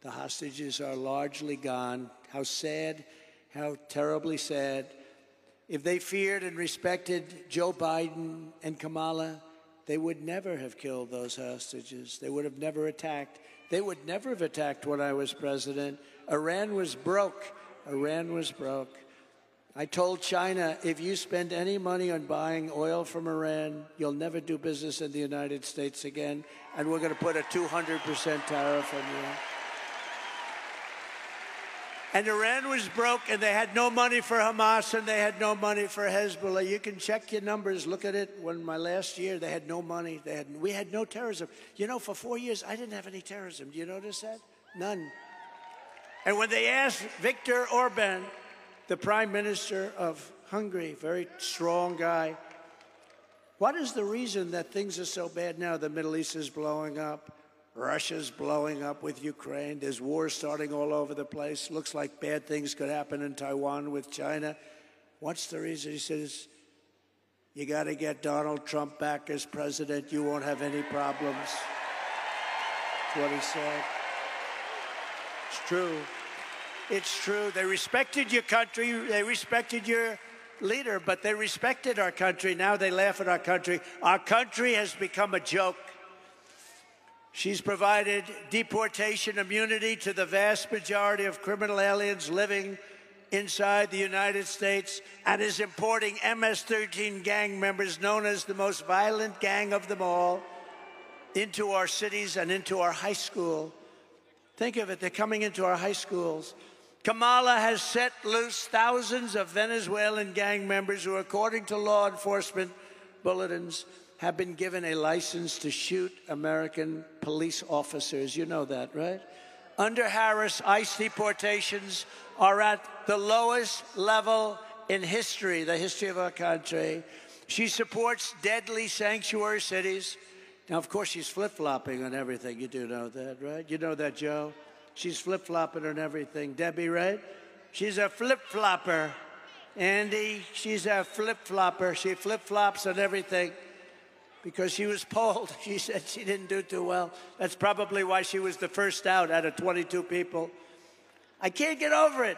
The hostages are largely gone. How sad, how terribly sad. If they feared and respected Joe Biden and Kamala, they would never have killed those hostages. They would have never attacked. They would never have attacked when I was president. Iran was broke. Iran was broke. I told China, if you spend any money on buying oil from Iran, you'll never do business in the United States again, and we're going to put a 200% tariff on you. And Iran was broke, and they had no money for Hamas, and they had no money for Hezbollah. You can check your numbers. Look at it. When my last year, they had no money. We had no terrorism. You know, for 4 years, I didn't have any terrorism. Do you notice that? None. And when they asked Viktor Orban, the prime minister of Hungary, very strong guy, what is the reason that things are so bad now? The Middle East is blowing up. Russia's blowing up with Ukraine. There's wars starting all over the place. Looks like bad things could happen in Taiwan with China. What's the reason? He says, you got to get Donald Trump back as president. You won't have any problems. That's what he said. It's true. It's true. They respected your country. They respected your leader, but they respected our country. Now they laugh at our country. Our country has become a joke. She's provided deportation immunity to the vast majority of criminal aliens living inside the United States and is importing MS-13 gang members, known as the most violent gang of them all, into our cities and into our high school. Think of it, they're coming into our high schools. Kamala has set loose thousands of Venezuelan gang members who, according to law enforcement bulletins, have been given a license to shoot American police officers. You know that, right? Under Harris, ICE deportations are at the lowest level in history, the history of our country. She supports deadly sanctuary cities. Now, of course, she's flip-flopping on everything. You do know that, right? You know that, Joe? She's flip-flopping on everything. Debbie, right? She's a flip-flopper. Andy, she's a flip-flopper. She flip-flops on everything. Because she was polled. She said she didn't do too well. That's probably why she was the first out of 22 people. I can't get over it.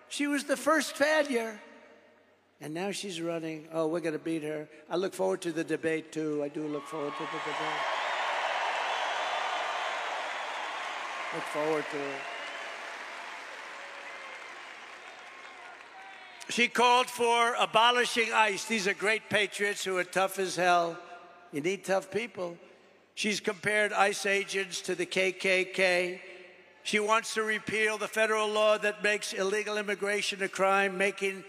She was the first failure. And now she's running. Oh, we're going to beat her. I look forward to the debate, too. I do look forward to the debate. Look forward to it. She called for abolishing ICE. These are great patriots who are tough as hell. You need tough people. She's compared ICE agents to the KKK. She wants to repeal the federal law that makes illegal immigration a crime, making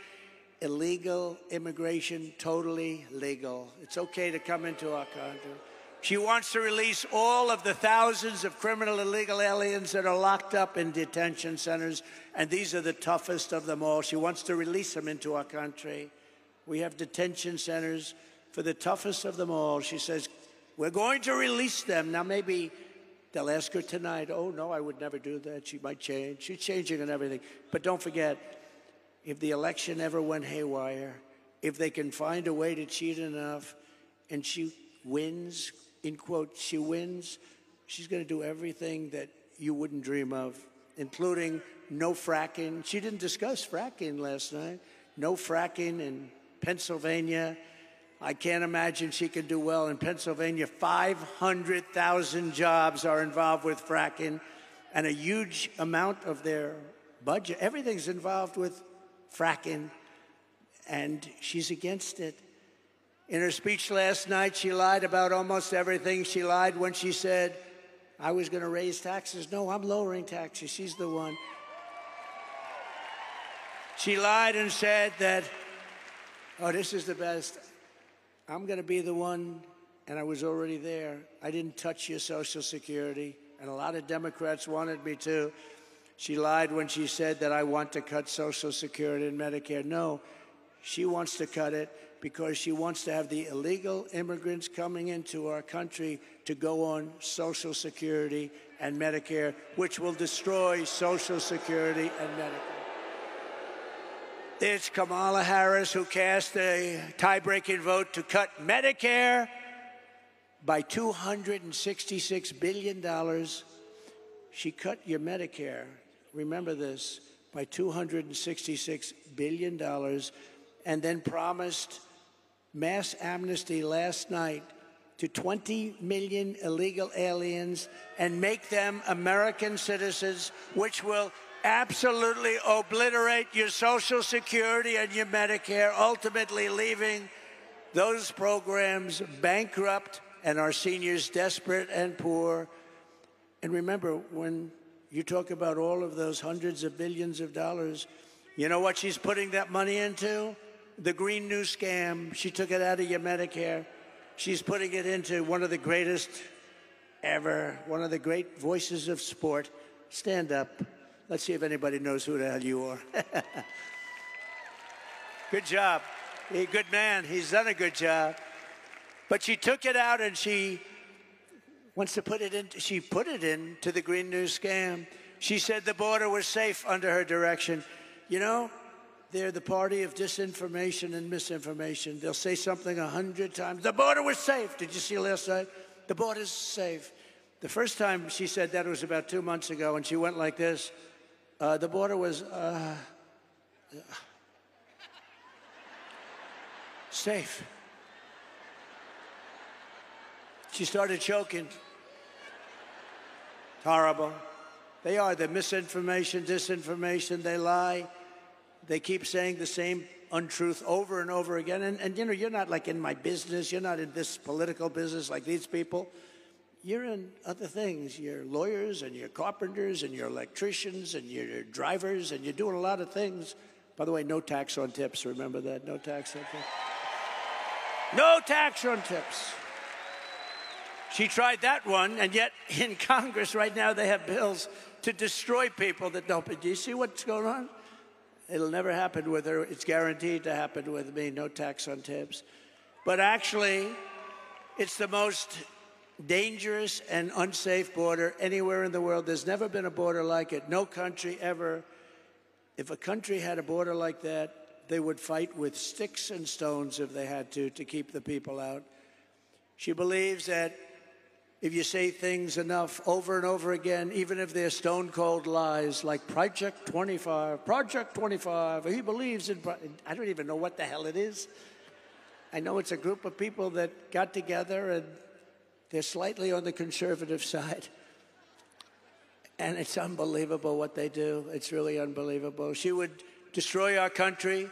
illegal immigration totally legal. It's okay to come into our country. She wants to release all of the thousands of criminal illegal aliens that are locked up in detention centers, and these are the toughest of them all. She wants to release them into our country. We have detention centers for the toughest of them all. She says, we're going to release them. Now, maybe they'll ask her tonight, oh, no, I would never do that. She might change. She's changing and everything. But don't forget, if the election ever went haywire, if they can find a way to cheat enough and she wins, in quote, she wins, she's going to do everything that you wouldn't dream of, including no fracking. She didn't discuss fracking last night. No fracking in Pennsylvania. I can't imagine she could do well in Pennsylvania. 500,000 jobs are involved with fracking, and a huge amount of their budget, everything's involved with fracking, and she's against it. In her speech last night, she lied about almost everything. She lied when she said, I was going to raise taxes. No, I'm lowering taxes. She's the one. She lied and said that, oh, this is the best. I'm going to be the one, and I was already there. I didn't touch your Social Security, and a lot of Democrats wanted me to. She lied when she said that I want to cut Social Security and Medicare. No, she wants to cut it because she wants to have the illegal immigrants coming into our country to go on Social Security and Medicare, which will destroy Social Security and Medicare. It's Kamala Harris who cast a tie-breaking vote to cut Medicare by $266 billion. She cut your Medicare, remember this, by $266 billion, and then promised mass amnesty last night to 20 million illegal aliens and make them American citizens, which will absolutely obliterate your Social Security and your Medicare, ultimately leaving those programs bankrupt and our seniors desperate and poor. And remember, when you talk about all of those hundreds of billions of dollars, you know what she's putting that money into? The Green New Scam. She took it out of your Medicare. She's putting it into one of the greatest ever, one of the great voices of sport. Stand up. Let's see if anybody knows who the hell you are. Good job. He's a good man. He's done a good job. But she took it out and she wants to put it in. She put it into the Green New Scam. She said the border was safe under her direction. You know, they're the party of disinformation and misinformation. They'll say something 100 times. The border was safe. Did you see last night? The border's safe. The first time she said that was about 2 months ago, and she went like this. The border was safe. She started choking. Horrible. They are the misinformation, disinformation. They lie. They keep saying the same untruth over and over again. And you know, you're not like in my business. You're not in this political business like these people. You're in other things. You're lawyers and you're carpenters and you're electricians and you're drivers and you're doing a lot of things. By the way, no tax on tips. Remember that? No tax on tips. No tax on tips. She tried that one, and yet in Congress right now they have bills to destroy people that don't. Do you see what's going on? It'll never happen with her. It's guaranteed to happen with me. No tax on tips. But actually, it's the most dangerous and unsafe border anywhere in the world. There's never been a border like it. No country ever. If a country had a border like that, they would fight with sticks and stones if they had to keep the people out. She believes that if you say things enough over and over again, even if they're stone-cold lies, like Project 25, he believes in... I don't even know what the hell it is. I know it's a group of people that got together and they're slightly on the conservative side. And it's unbelievable what they do. It's really unbelievable. She would destroy our country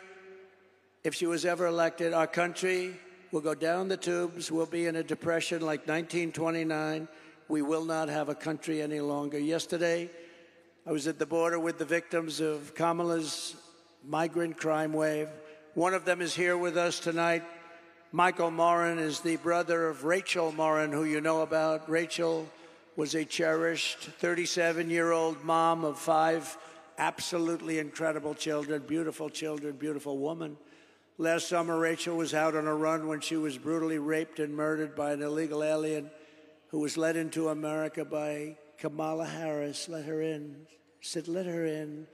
if she was ever elected. Our country will go down the tubes. We'll be in a depression like 1929. We will not have a country any longer. Yesterday, I was at the border with the victims of Kamala's migrant crime wave. One of them is here with us tonight. Michael Morin is the brother of Rachel Morin, who you know about. Rachel was a cherished 37-year-old mom of 5 absolutely incredible children, beautiful woman. Last summer, Rachel was out on a run when she was brutally raped and murdered by an illegal alien who was led into America by Kamala Harris. Let her in. Said, let her in.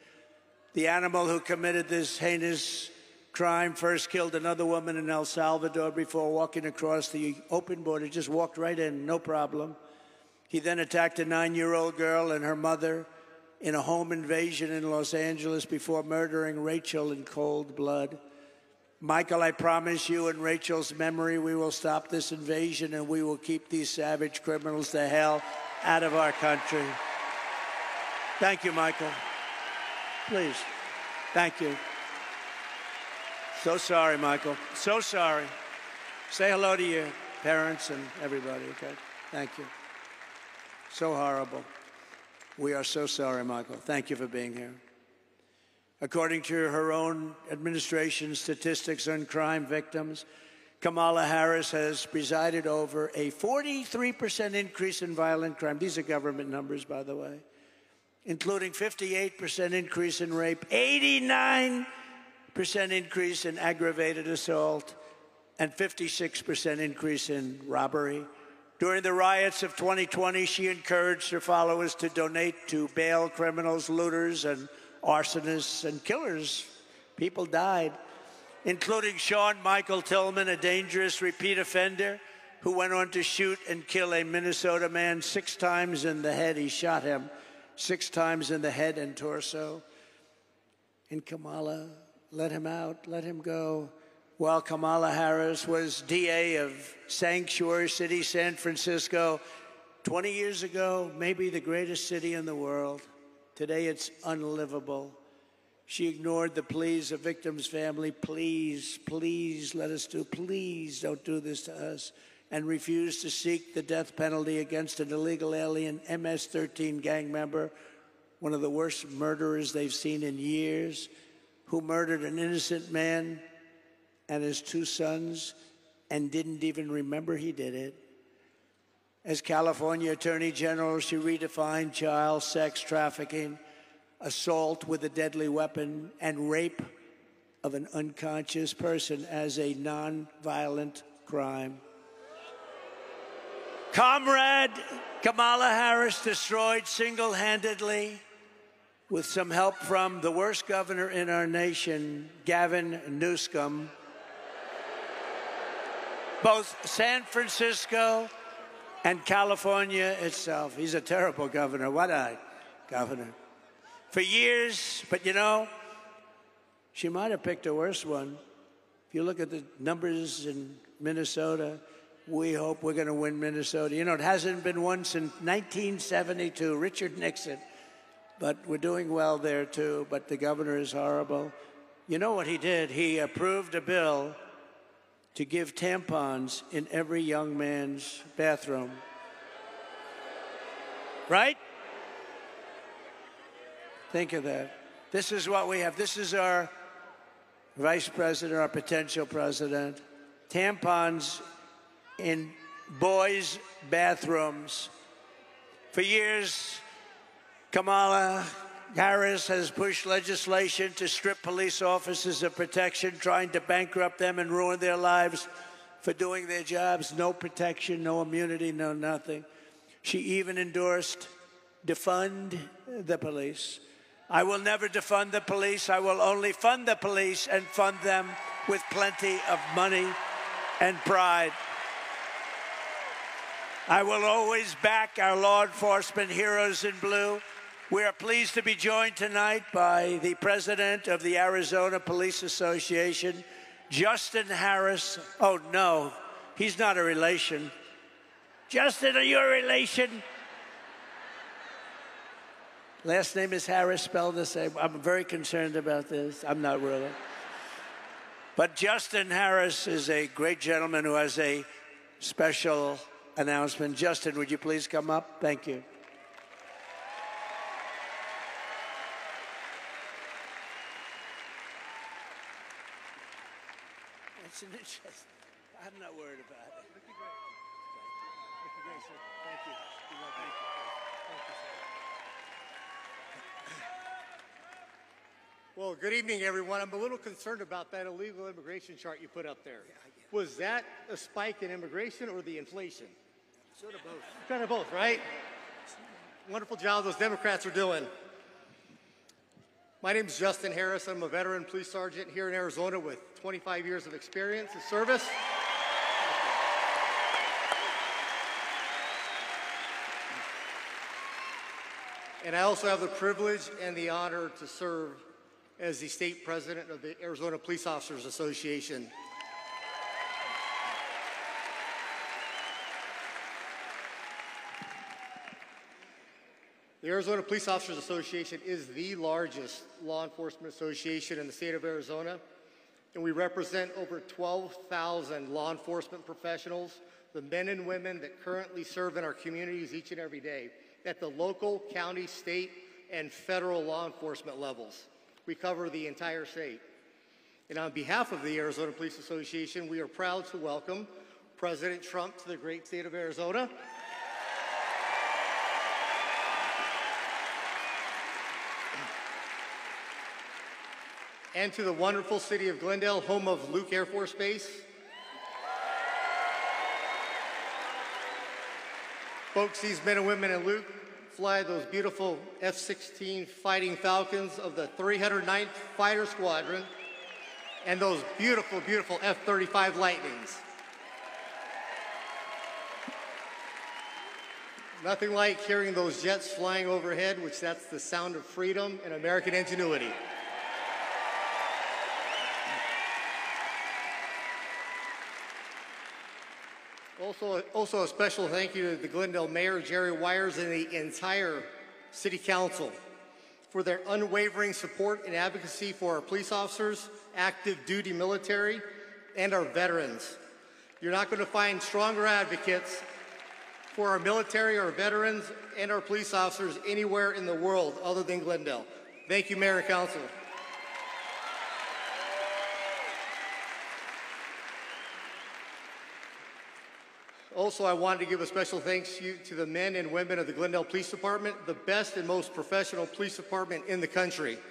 The animal who committed this heinous crime first killed another woman in El Salvador before walking across the open border. Just walked right in, no problem. He then attacked a 9-year-old girl and her mother in a home invasion in Los Angeles before murdering Rachel in cold blood. Michael, I promise you, in Rachel's memory, we will stop this invasion and we will keep these savage criminals the hell out of our country. Thank you, Michael. Please. Thank you. So sorry, Michael. So sorry. Say hello to your parents and everybody, okay? Thank you. So horrible. We are so sorry, Michael. Thank you for being here. According to her own administration statistics on crime victims, Kamala Harris has presided over a 43% increase in violent crime. These are government numbers, by the way, including 58% increase in rape, 89% increase in aggravated assault, and 56% increase in robbery. During the riots of 2020, she encouraged her followers to donate to bail criminals, looters, and arsonists and killers. People died, including Sean Michael Tillman, a dangerous repeat offender who went on to shoot and kill a Minnesota man 6 times in the head. He shot him 6 times in the head and torso. And Kamala, let him out, let him go. while Kamala Harris was DA of Sanctuary City, San Francisco, 20 years ago, maybe the greatest city in the world. Today, it's unlivable. She ignored the pleas of victims' family. Please, please let us do, please don't do this to us. And refused to seek the death penalty against an illegal alien MS-13 gang member, one of the worst murderers they've seen in years, who murdered an innocent man and his 2 sons and didn't even remember he did it. As California Attorney General, she redefined child sex trafficking, assault with a deadly weapon, and rape of an unconscious person as a non-violent crime. Comrade Kamala Harris destroyed single-handedly, with some help from the worst governor in our nation, Gavin Newsom, both San Francisco and California itself. He's a terrible governor. What a governor. For years, but you know, she might have picked a worse one. If you look at the numbers in Minnesota, we hope we're going to win Minnesota. You know, it hasn't been won since 1972, Richard Nixon. But we're doing well there, too. But the governor is horrible. You know what he did? He approved a bill to give tampons in every young man's bathroom. Right? Think of that. This is what we have. This is our vice president, our potential president. Tampons in boys' bathrooms. For years, Kamala Harris has pushed legislation to strip police officers of protection, trying to bankrupt them and ruin their lives for doing their jobs. No protection, no immunity, no nothing. She even endorsed defund the police. I will never defund the police. I will only fund the police and fund them with plenty of money and pride. I will always back our law enforcement heroes in blue. We are pleased to be joined tonight by the president of the Arizona Police Association, Justin Harris. Oh, no, he's not a relation. Justin, are you a relation? Last name is Harris, spelled the same. I'm very concerned about this. I'm not really. But Justin Harris is a great gentleman who has a special announcement. Justin, would you please come up? Thank you. It's an interest. I'm not worried about it. Thank you, great. Thank you, great, sir. Thank you. Thank you. Thank you, sir. Well, good evening, everyone. I'm a little concerned about that illegal immigration chart you put up there. Was that a spike in immigration or the inflation? Sort of both. Kind of both, right? Wonderful job those Democrats are doing. My name is Justin Harris. I'm a veteran police sergeant here in Arizona with 25 years of experience in service. And I also have the privilege and the honor to serve as the state president of the Arizona Police Officers Association. The Arizona Police Officers Association is the largest law enforcement association in the state of Arizona, and we represent over 12,000 law enforcement professionals, the men and women that currently serve in our communities each and every day at the local, county, state, and federal law enforcement levels. We cover the entire state. And on behalf of the Arizona Police Association, we are proud to welcome President Trump to the great state of Arizona. And to the wonderful city of Glendale, home of Luke Air Force Base. Folks, these men and women in Luke fly those beautiful F-16 Fighting Falcons of the 309th Fighter Squadron and those beautiful, beautiful F-35 Lightnings. Nothing like hearing those jets flying overhead, which that's the sound of freedom and American ingenuity. Also a special thank you to the Glendale Mayor, Jerry Wires, and the entire City Council for their unwavering support and advocacy for our police officers, active duty military, and our veterans. You're not going to find stronger advocates for our military, our veterans, and our police officers anywhere in the world other than Glendale. Thank you, Mayor and Council. Also, I wanted to give a special thanks to the men and women of the Glendale Police Department, the best and most professional police department in the country. Okay,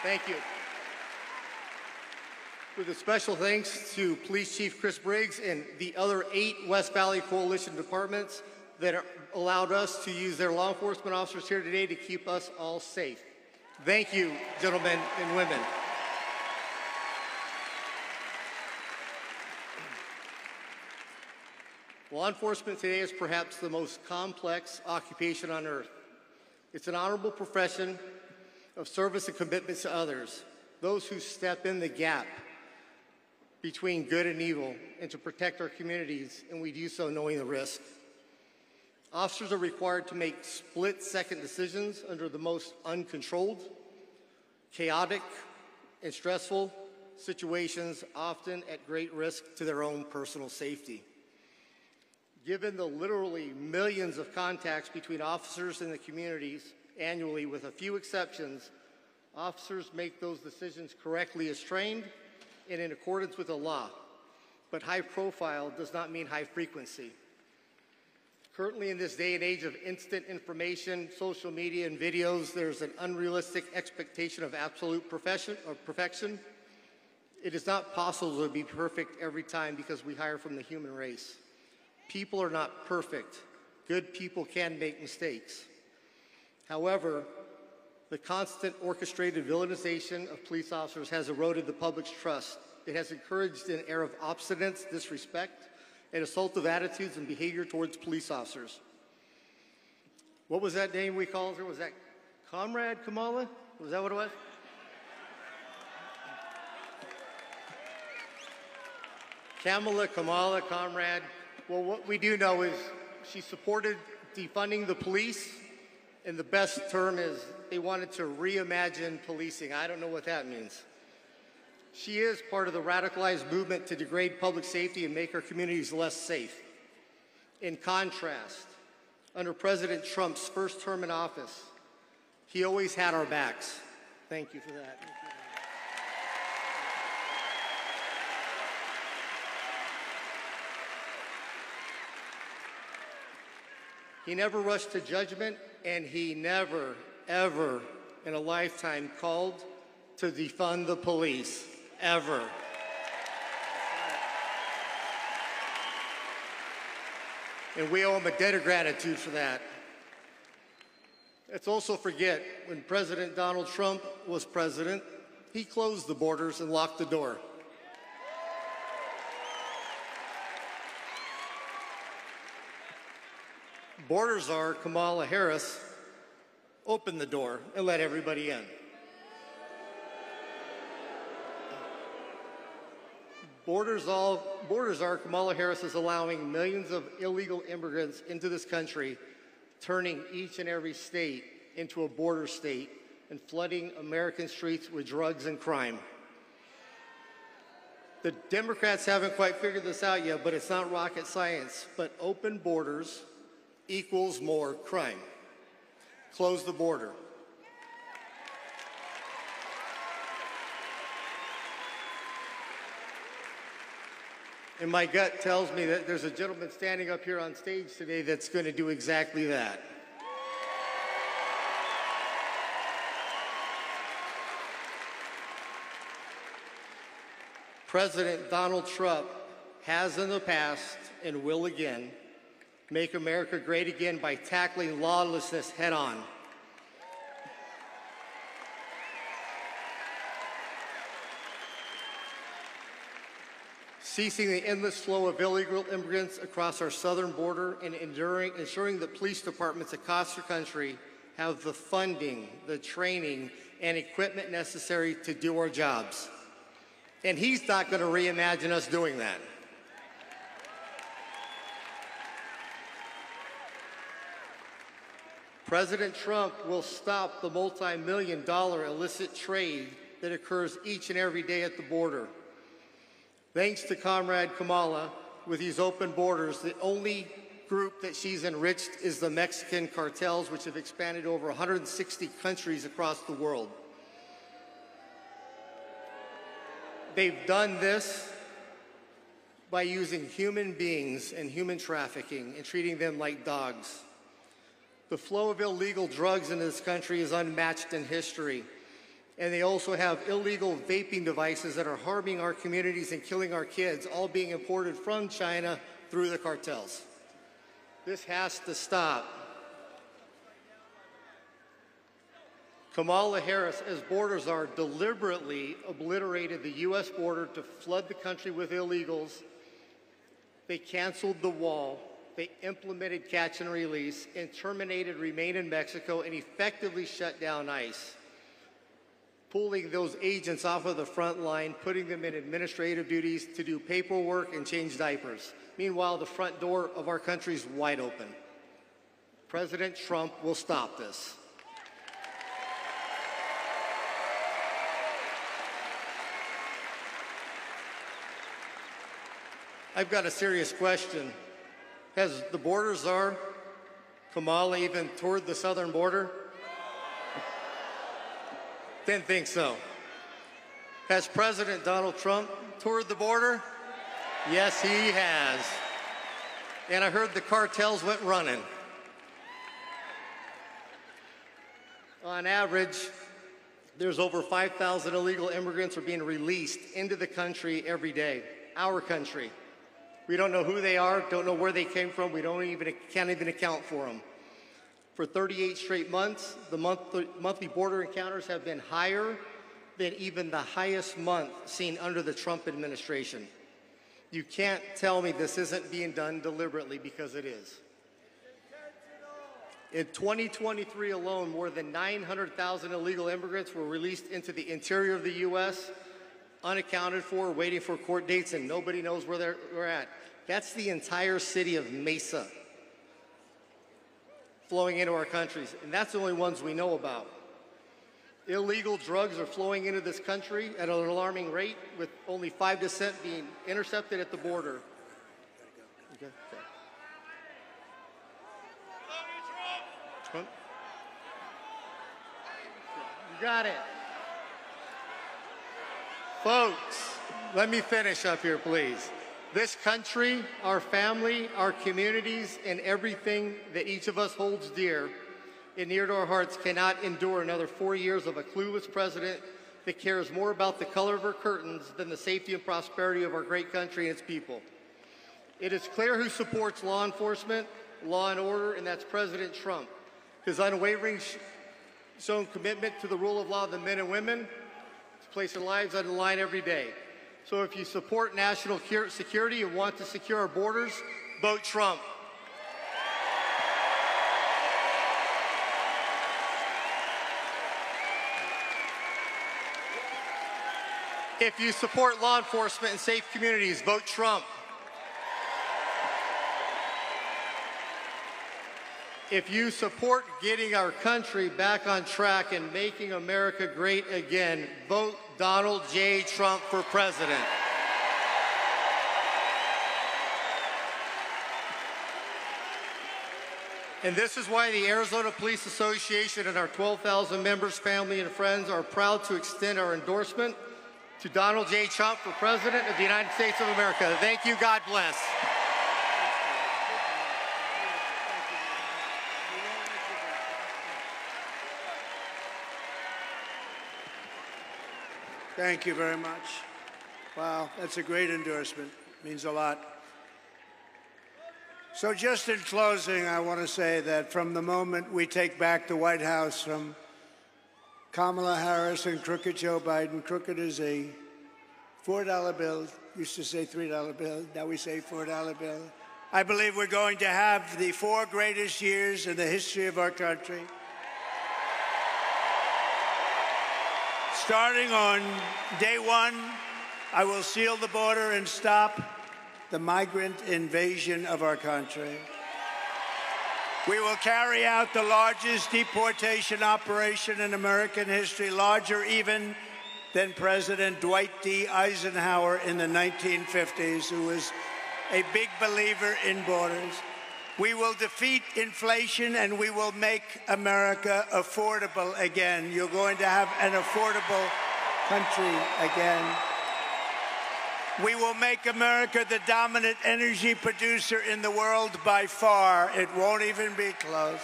thank you. With a special thanks to Police Chief Chris Briggs and the other 8 West Valley Coalition departments that allowed us to use their law enforcement officers here today to keep us all safe. Thank you, gentlemen and women. Law enforcement today is perhaps the most complex occupation on earth. It's an honorable profession of service and commitment to others, those who step in the gap between good and evil and to protect our communities, and we do so knowing the risk. Officers are required to make split-second decisions under the most uncontrolled, chaotic, and stressful situations, often at great risk to their own personal safety. Given the literally millions of contacts between officers and the communities annually, with a few exceptions, officers make those decisions correctly as trained and in accordance with the law. But high profile does not mean high frequency. Currently, in this day and age of instant information, social media, and videos, there's an unrealistic expectation of absolute perfection. It is not possible to be perfect every time because we hire from the human race. People are not perfect. Good people can make mistakes. However, the constant orchestrated villainization of police officers has eroded the public's trust. It has encouraged an air of obstinance, disrespect, and assaultive attitudes and behavior towards police officers. What was that name we called her? Was that Comrade Kamala? Was that what it was? Kamala, Comrade. Well, what we do know is she supported defunding the police, and the best term is they wanted to reimagine policing. I don't know what that means. She is part of the radicalized movement to degrade public safety and make our communities less safe. In contrast, under President Trump's first term in office, he always had our backs. Thank you for that. He never rushed to judgment, and he never, ever in a lifetime called to defund the police, ever. And we owe him a debt of gratitude for that. Let's also forget, when President Donald Trump was president, he closed the borders and locked the door. Border czar Kamala Harris opened the door and let everybody in. Border czar Kamala Harris is allowing millions of illegal immigrants into this country, turning each and every state into a border state and flooding American streets with drugs and crime. The Democrats haven't quite figured this out yet, but it's not rocket science. But open borders equals more crime. Close the border. And my gut tells me that there's a gentleman standing up here on stage today that's going to do exactly that. President Donald Trump has in the past and will again make America great again by tackling lawlessness head on. Ceasing the endless flow of illegal immigrants across our southern border and ensuring that police departments across the country have the funding, the training, and equipment necessary to do our jobs. And he's not going to reimagine us doing that. President Trump will stop the multi-million-dollar illicit trade that occurs each and every day at the border. Thanks to Comrade Kamala, with these open borders, the only group that she's enriched is the Mexican cartels, which have expanded to over 160 countries across the world. They've done this by using human beings and human trafficking and treating them like dogs. The flow of illegal drugs into this country is unmatched in history. And they also have illegal vaping devices that are harming our communities and killing our kids, all being imported from China through the cartels. This has to stop. Kamala Harris, as border czar, deliberately obliterated the U.S. border to flood the country with illegals. They canceled the wall. They implemented catch and release and terminated Remain in Mexico and effectively shut down ICE, pulling those agents off of the front line, putting them in administrative duties to do paperwork and change diapers. Meanwhile, the front door of our country is wide open. President Trump will stop this. I've got a serious question. Has the border czar, Kamala, even toured the southern border? Didn't think so. Has President Donald Trump toured the border? Yes, he has. And I heard the cartels went running. On average, there's over 5,000 illegal immigrants are being released into the country every day, our country. We don't know who they are, don't know where they came from, can't even account for them. For 38 straight months, the monthly border encounters have been higher than even the highest month seen under the Trump administration. You can't tell me this isn't being done deliberately, because it is. In 2023 alone, more than 900,000 illegal immigrants were released into the interior of the U.S., unaccounted for, waiting for court dates, and nobody knows where they're at. That's the entire city of Mesa flowing into our countries, and that's the only ones we know about. Illegal drugs are flowing into this country at an alarming rate, with only 5% being intercepted at the border. Okay. Trump? You got it. Folks, let me finish up here, please. This country, our family, our communities, and everything that each of us holds dear and near to our hearts cannot endure another 4 years of a clueless president that cares more about the color of our curtains than the safety and prosperity of our great country and its people. It is clear who supports law enforcement, law and order, and that's President Trump. His unwavering shown commitment to the rule of law of the men and women, placing lives on the line every day. So if you support national security and want to secure our borders, vote Trump. If you support law enforcement and safe communities, vote Trump. If you support getting our country back on track and making America great again, vote Donald J. Trump for president. And this is why the Arizona Police Association and our 12,000 members, family, and friends are proud to extend our endorsement to Donald J. Trump for president of the United States of America. Thank you. God bless. Thank you very much. Wow, that's a great endorsement. Means a lot. So just in closing, I want to say that from the moment we take back the White House from Kamala Harris and crooked Joe Biden, crooked is a $4 bill. Used to say $3 bill. Now we say $4 bill. I believe we're going to have the 4 greatest years in the history of our country. Starting on day 1, I will seal the border and stop the migrant invasion of our country. We will carry out the largest deportation operation in American history, larger even than President Dwight D. Eisenhower in the 1950s, who was a big believer in borders. We will defeat inflation, and we will make America affordable again. You're going to have an affordable country again. We will make America the dominant energy producer in the world by far. It won't even be close.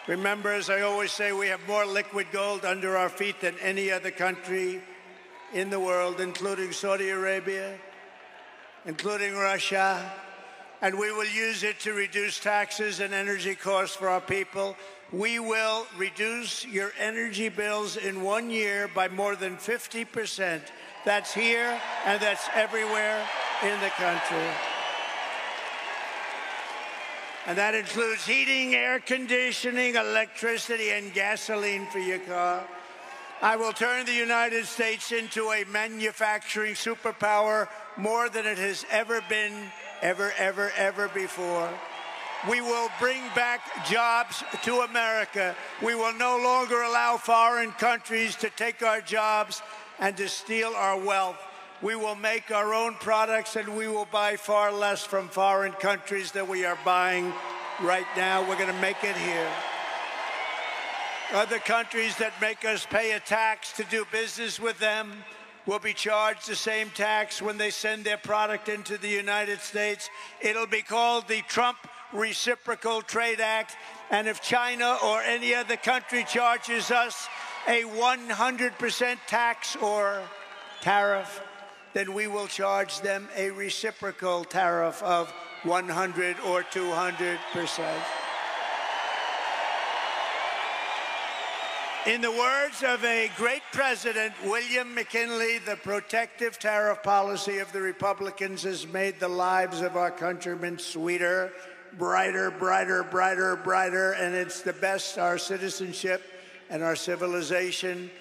Remember, as I always say, we have more liquid gold under our feet than any other country in the world, including Saudi Arabia, including Russia, and we will use it to reduce taxes and energy costs for our people. We will reduce your energy bills in 1 year by more than 50%. That's here and that's everywhere in the country. And that includes heating, air conditioning, electricity, and gasoline for your car. I will turn the United States into a manufacturing superpower more than it has ever been, ever before. We will bring back jobs to America. We will no longer allow foreign countries to take our jobs and to steal our wealth. We will make our own products, and we will buy far less from foreign countries than we are buying right now. We're going to make it here. Other countries that make us pay a tax to do business with them will be charged the same tax when they send their product into the United States. It'll be called the Trump Reciprocal Trade Act. And if China or any other country charges us a 100% tax or tariff, then we will charge them a reciprocal tariff of 100 or 200%. In the words of a great president, William McKinley, the protective tariff policy of the Republicans has made the lives of our countrymen sweeter, brighter, and it's the best our citizenship and our civilization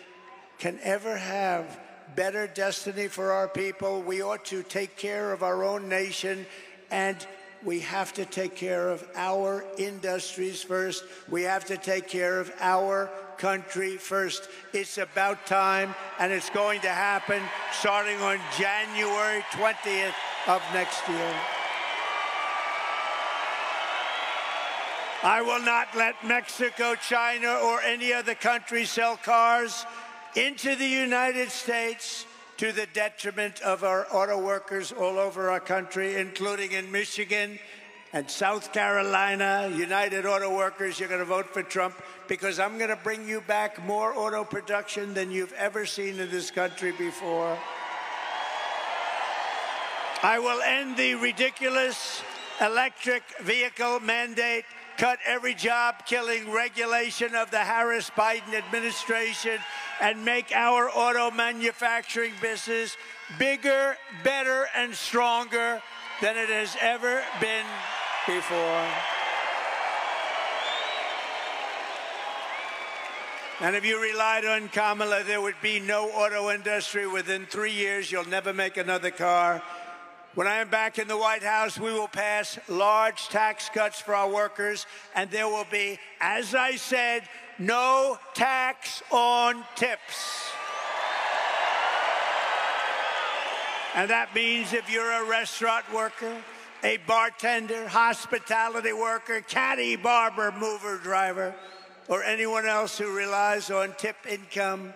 can ever have. Better destiny for our people. We ought to take care of our own nation, and we have to take care of our industries first. We have to take care of our country first. It's about time, and it's going to happen starting on January 20th of next year. I will not let Mexico, China, or any other country sell cars into the United States to the detriment of our auto workers all over our country, including in Michigan and South Carolina. United Auto Workers, you're going to vote for Trump because I'm going to bring you back more auto production than you've ever seen in this country before. I will end the ridiculous electric vehicle mandate, cut every job-killing regulation of the Harris-Biden administration, and make our auto manufacturing business bigger, better, and stronger than it has ever been before. And if you relied on Kamala, there would be no auto industry. Within 3 years, you'll never make another car. When I am back in the White House, we will pass large tax cuts for our workers, and there will be, as I said, no tax on tips. And that means if you're a restaurant worker, a bartender, hospitality worker, caddy, barber, mover, driver, or anyone else who relies on tip income,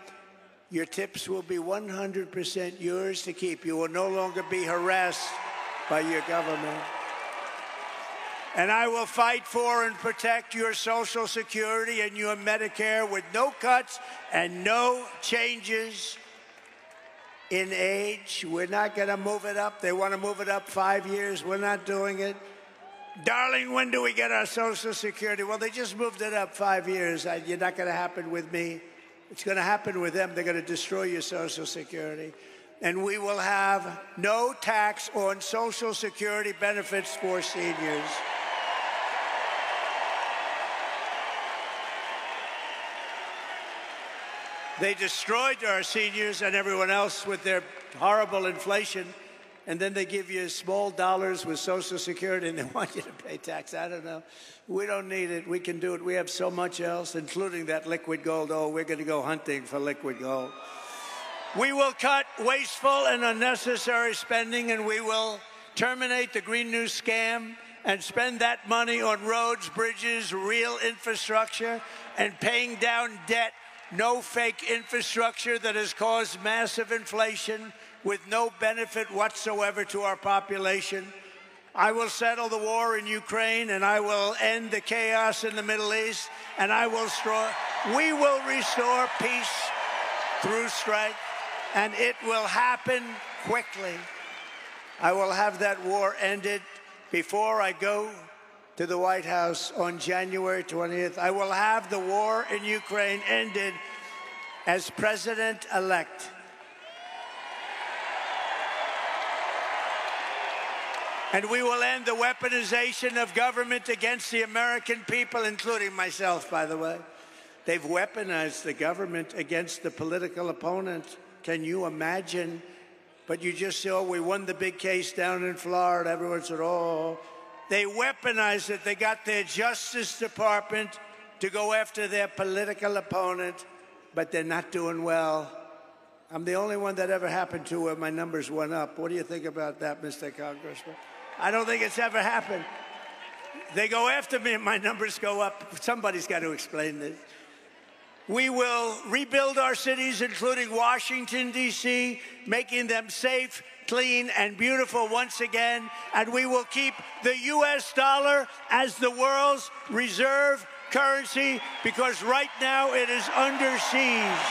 your tips will be 100% yours to keep. You will no longer be harassed by your government. And I will fight for and protect your Social Security and your Medicare with no cuts and no changes in age. We're not going to move it up. They want to move it up 5 years. We're not doing it. Darling, when do we get our Social Security? Well, they just moved it up 5 years. You're not going to happen with me. It's going to happen with them. They're going to destroy your Social Security. And we will have no tax on Social Security benefits for seniors. They destroyed our seniors and everyone else with their horrible inflation. and then they give you small dollars with Social Security, and they want you to pay tax. I don't know. We don't need it. We can do it. We have so much else, including that liquid gold. Oh, we're going to go hunting for liquid gold. We will cut wasteful and unnecessary spending, and we will terminate the Green New Scam and spend that money on roads, bridges, real infrastructure, and paying down debt. No fake infrastructure that has caused massive inflation with no benefit whatsoever to our population. I will settle the war in Ukraine, and I will end the chaos in the Middle East, and we will restore peace through strength, and it will happen quickly. I will have that war ended before I go to the White House on January 20th. I will have the war in Ukraine ended as president-elect. And we will end the weaponization of government against the American people, including myself, by the way. They've weaponized the government against the political opponent. Can you imagine? But you just saw we won the big case down in Florida. Everyone said, oh. They weaponized it. They got their Justice Department to go after their political opponent, but they're not doing well. I'm the only one that ever happened to where my numbers went up. What do you think about that, Mr. Congressman? I don't think it's ever happened. They go after me and my numbers go up. Somebody's got to explain this. We will rebuild our cities, including Washington, D.C., making them safe, clean, and beautiful once again. And we will keep the U.S. dollar as the world's reserve currency, because right now it is under siege.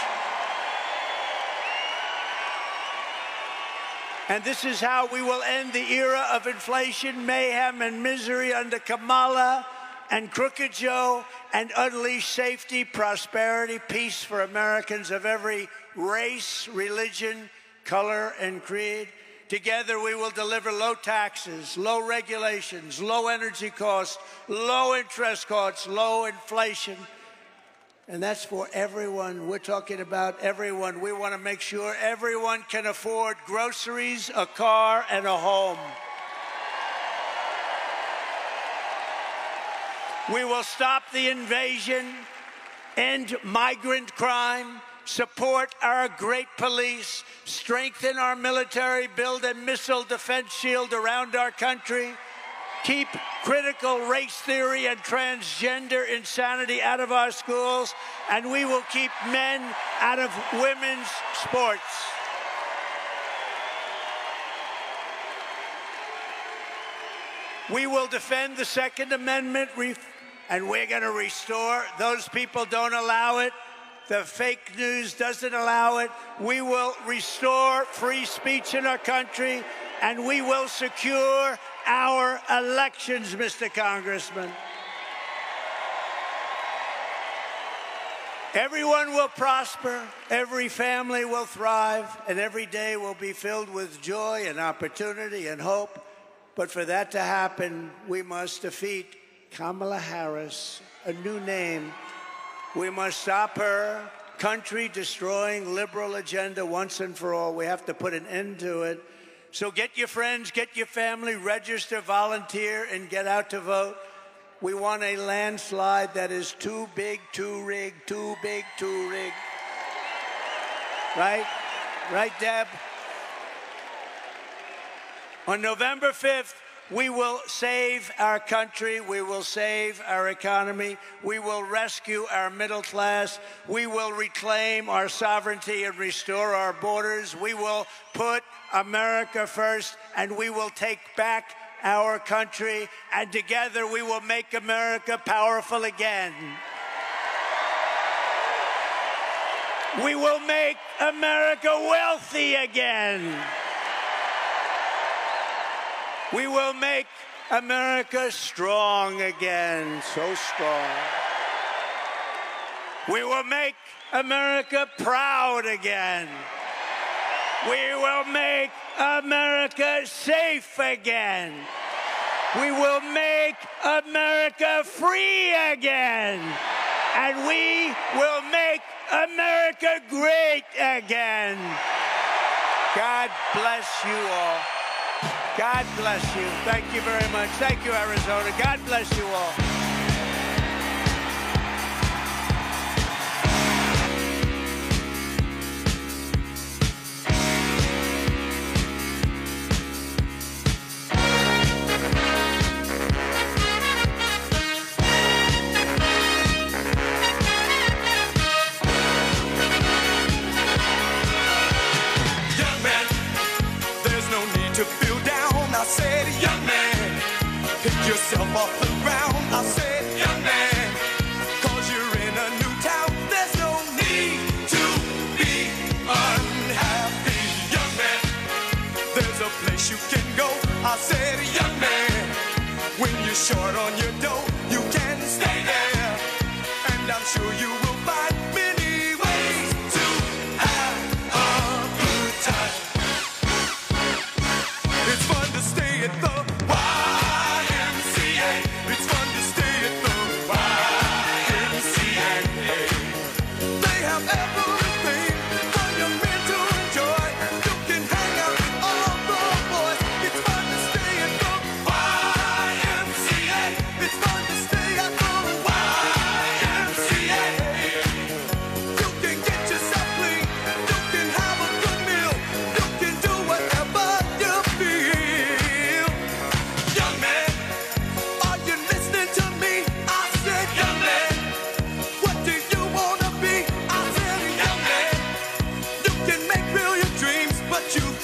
And this is how we will end the era of inflation, mayhem, and misery under Kamala and Crooked Joe, and unleash safety, prosperity, peace for Americans of every race, religion, color, and creed. Together, we will deliver low taxes, low regulations, low energy costs, low interest costs, low inflation. And that's for everyone. We're talking about everyone. We want to make sure everyone can afford groceries, a car, and a home. We will stop the invasion, end migrant crime, support our great police, strengthen our military, build a missile defense shield around our country, keep critical race theory and transgender insanity out of our schools, and we will keep men out of women's sports. We will defend the Second Amendment, and we're going to restore. Those people don't allow it. The fake news doesn't allow it. We will restore free speech in our country, and we will secure our elections, Mr. Congressman. Everyone will prosper, every family will thrive, and every day will be filled with joy and opportunity and hope. But for that to happen, we must defeat Kamala Harris, a new name. We must stop her country-destroying liberal agenda once and for all. We have to put an end to it. So get your friends, get your family, register, volunteer, and get out to vote. We want a landslide that is too big, too rigged, too big, too rigged. Right? Right, Deb? On November 5th, we will save our country. We will save our economy. We will rescue our middle class. We will reclaim our sovereignty and restore our borders. We will put America first, and we will take back our country. And together, we will make America powerful again. We will make America wealthy again. We will make America strong again, so strong. We will make America proud again. We will make America safe again. We will make America free again. And we will make America great again. God bless you all. God bless you. Thank you very much. Thank you, Arizona. God bless you all. Yourself off the ground, I said, young man, 'cause you're in a new town. There's no need to be unhappy, young man. There's a place you can go. I said, young man, when you're short on your dough, you can stay there, and I'm sure you will find many ways to have a good time. It's fun to stay at the you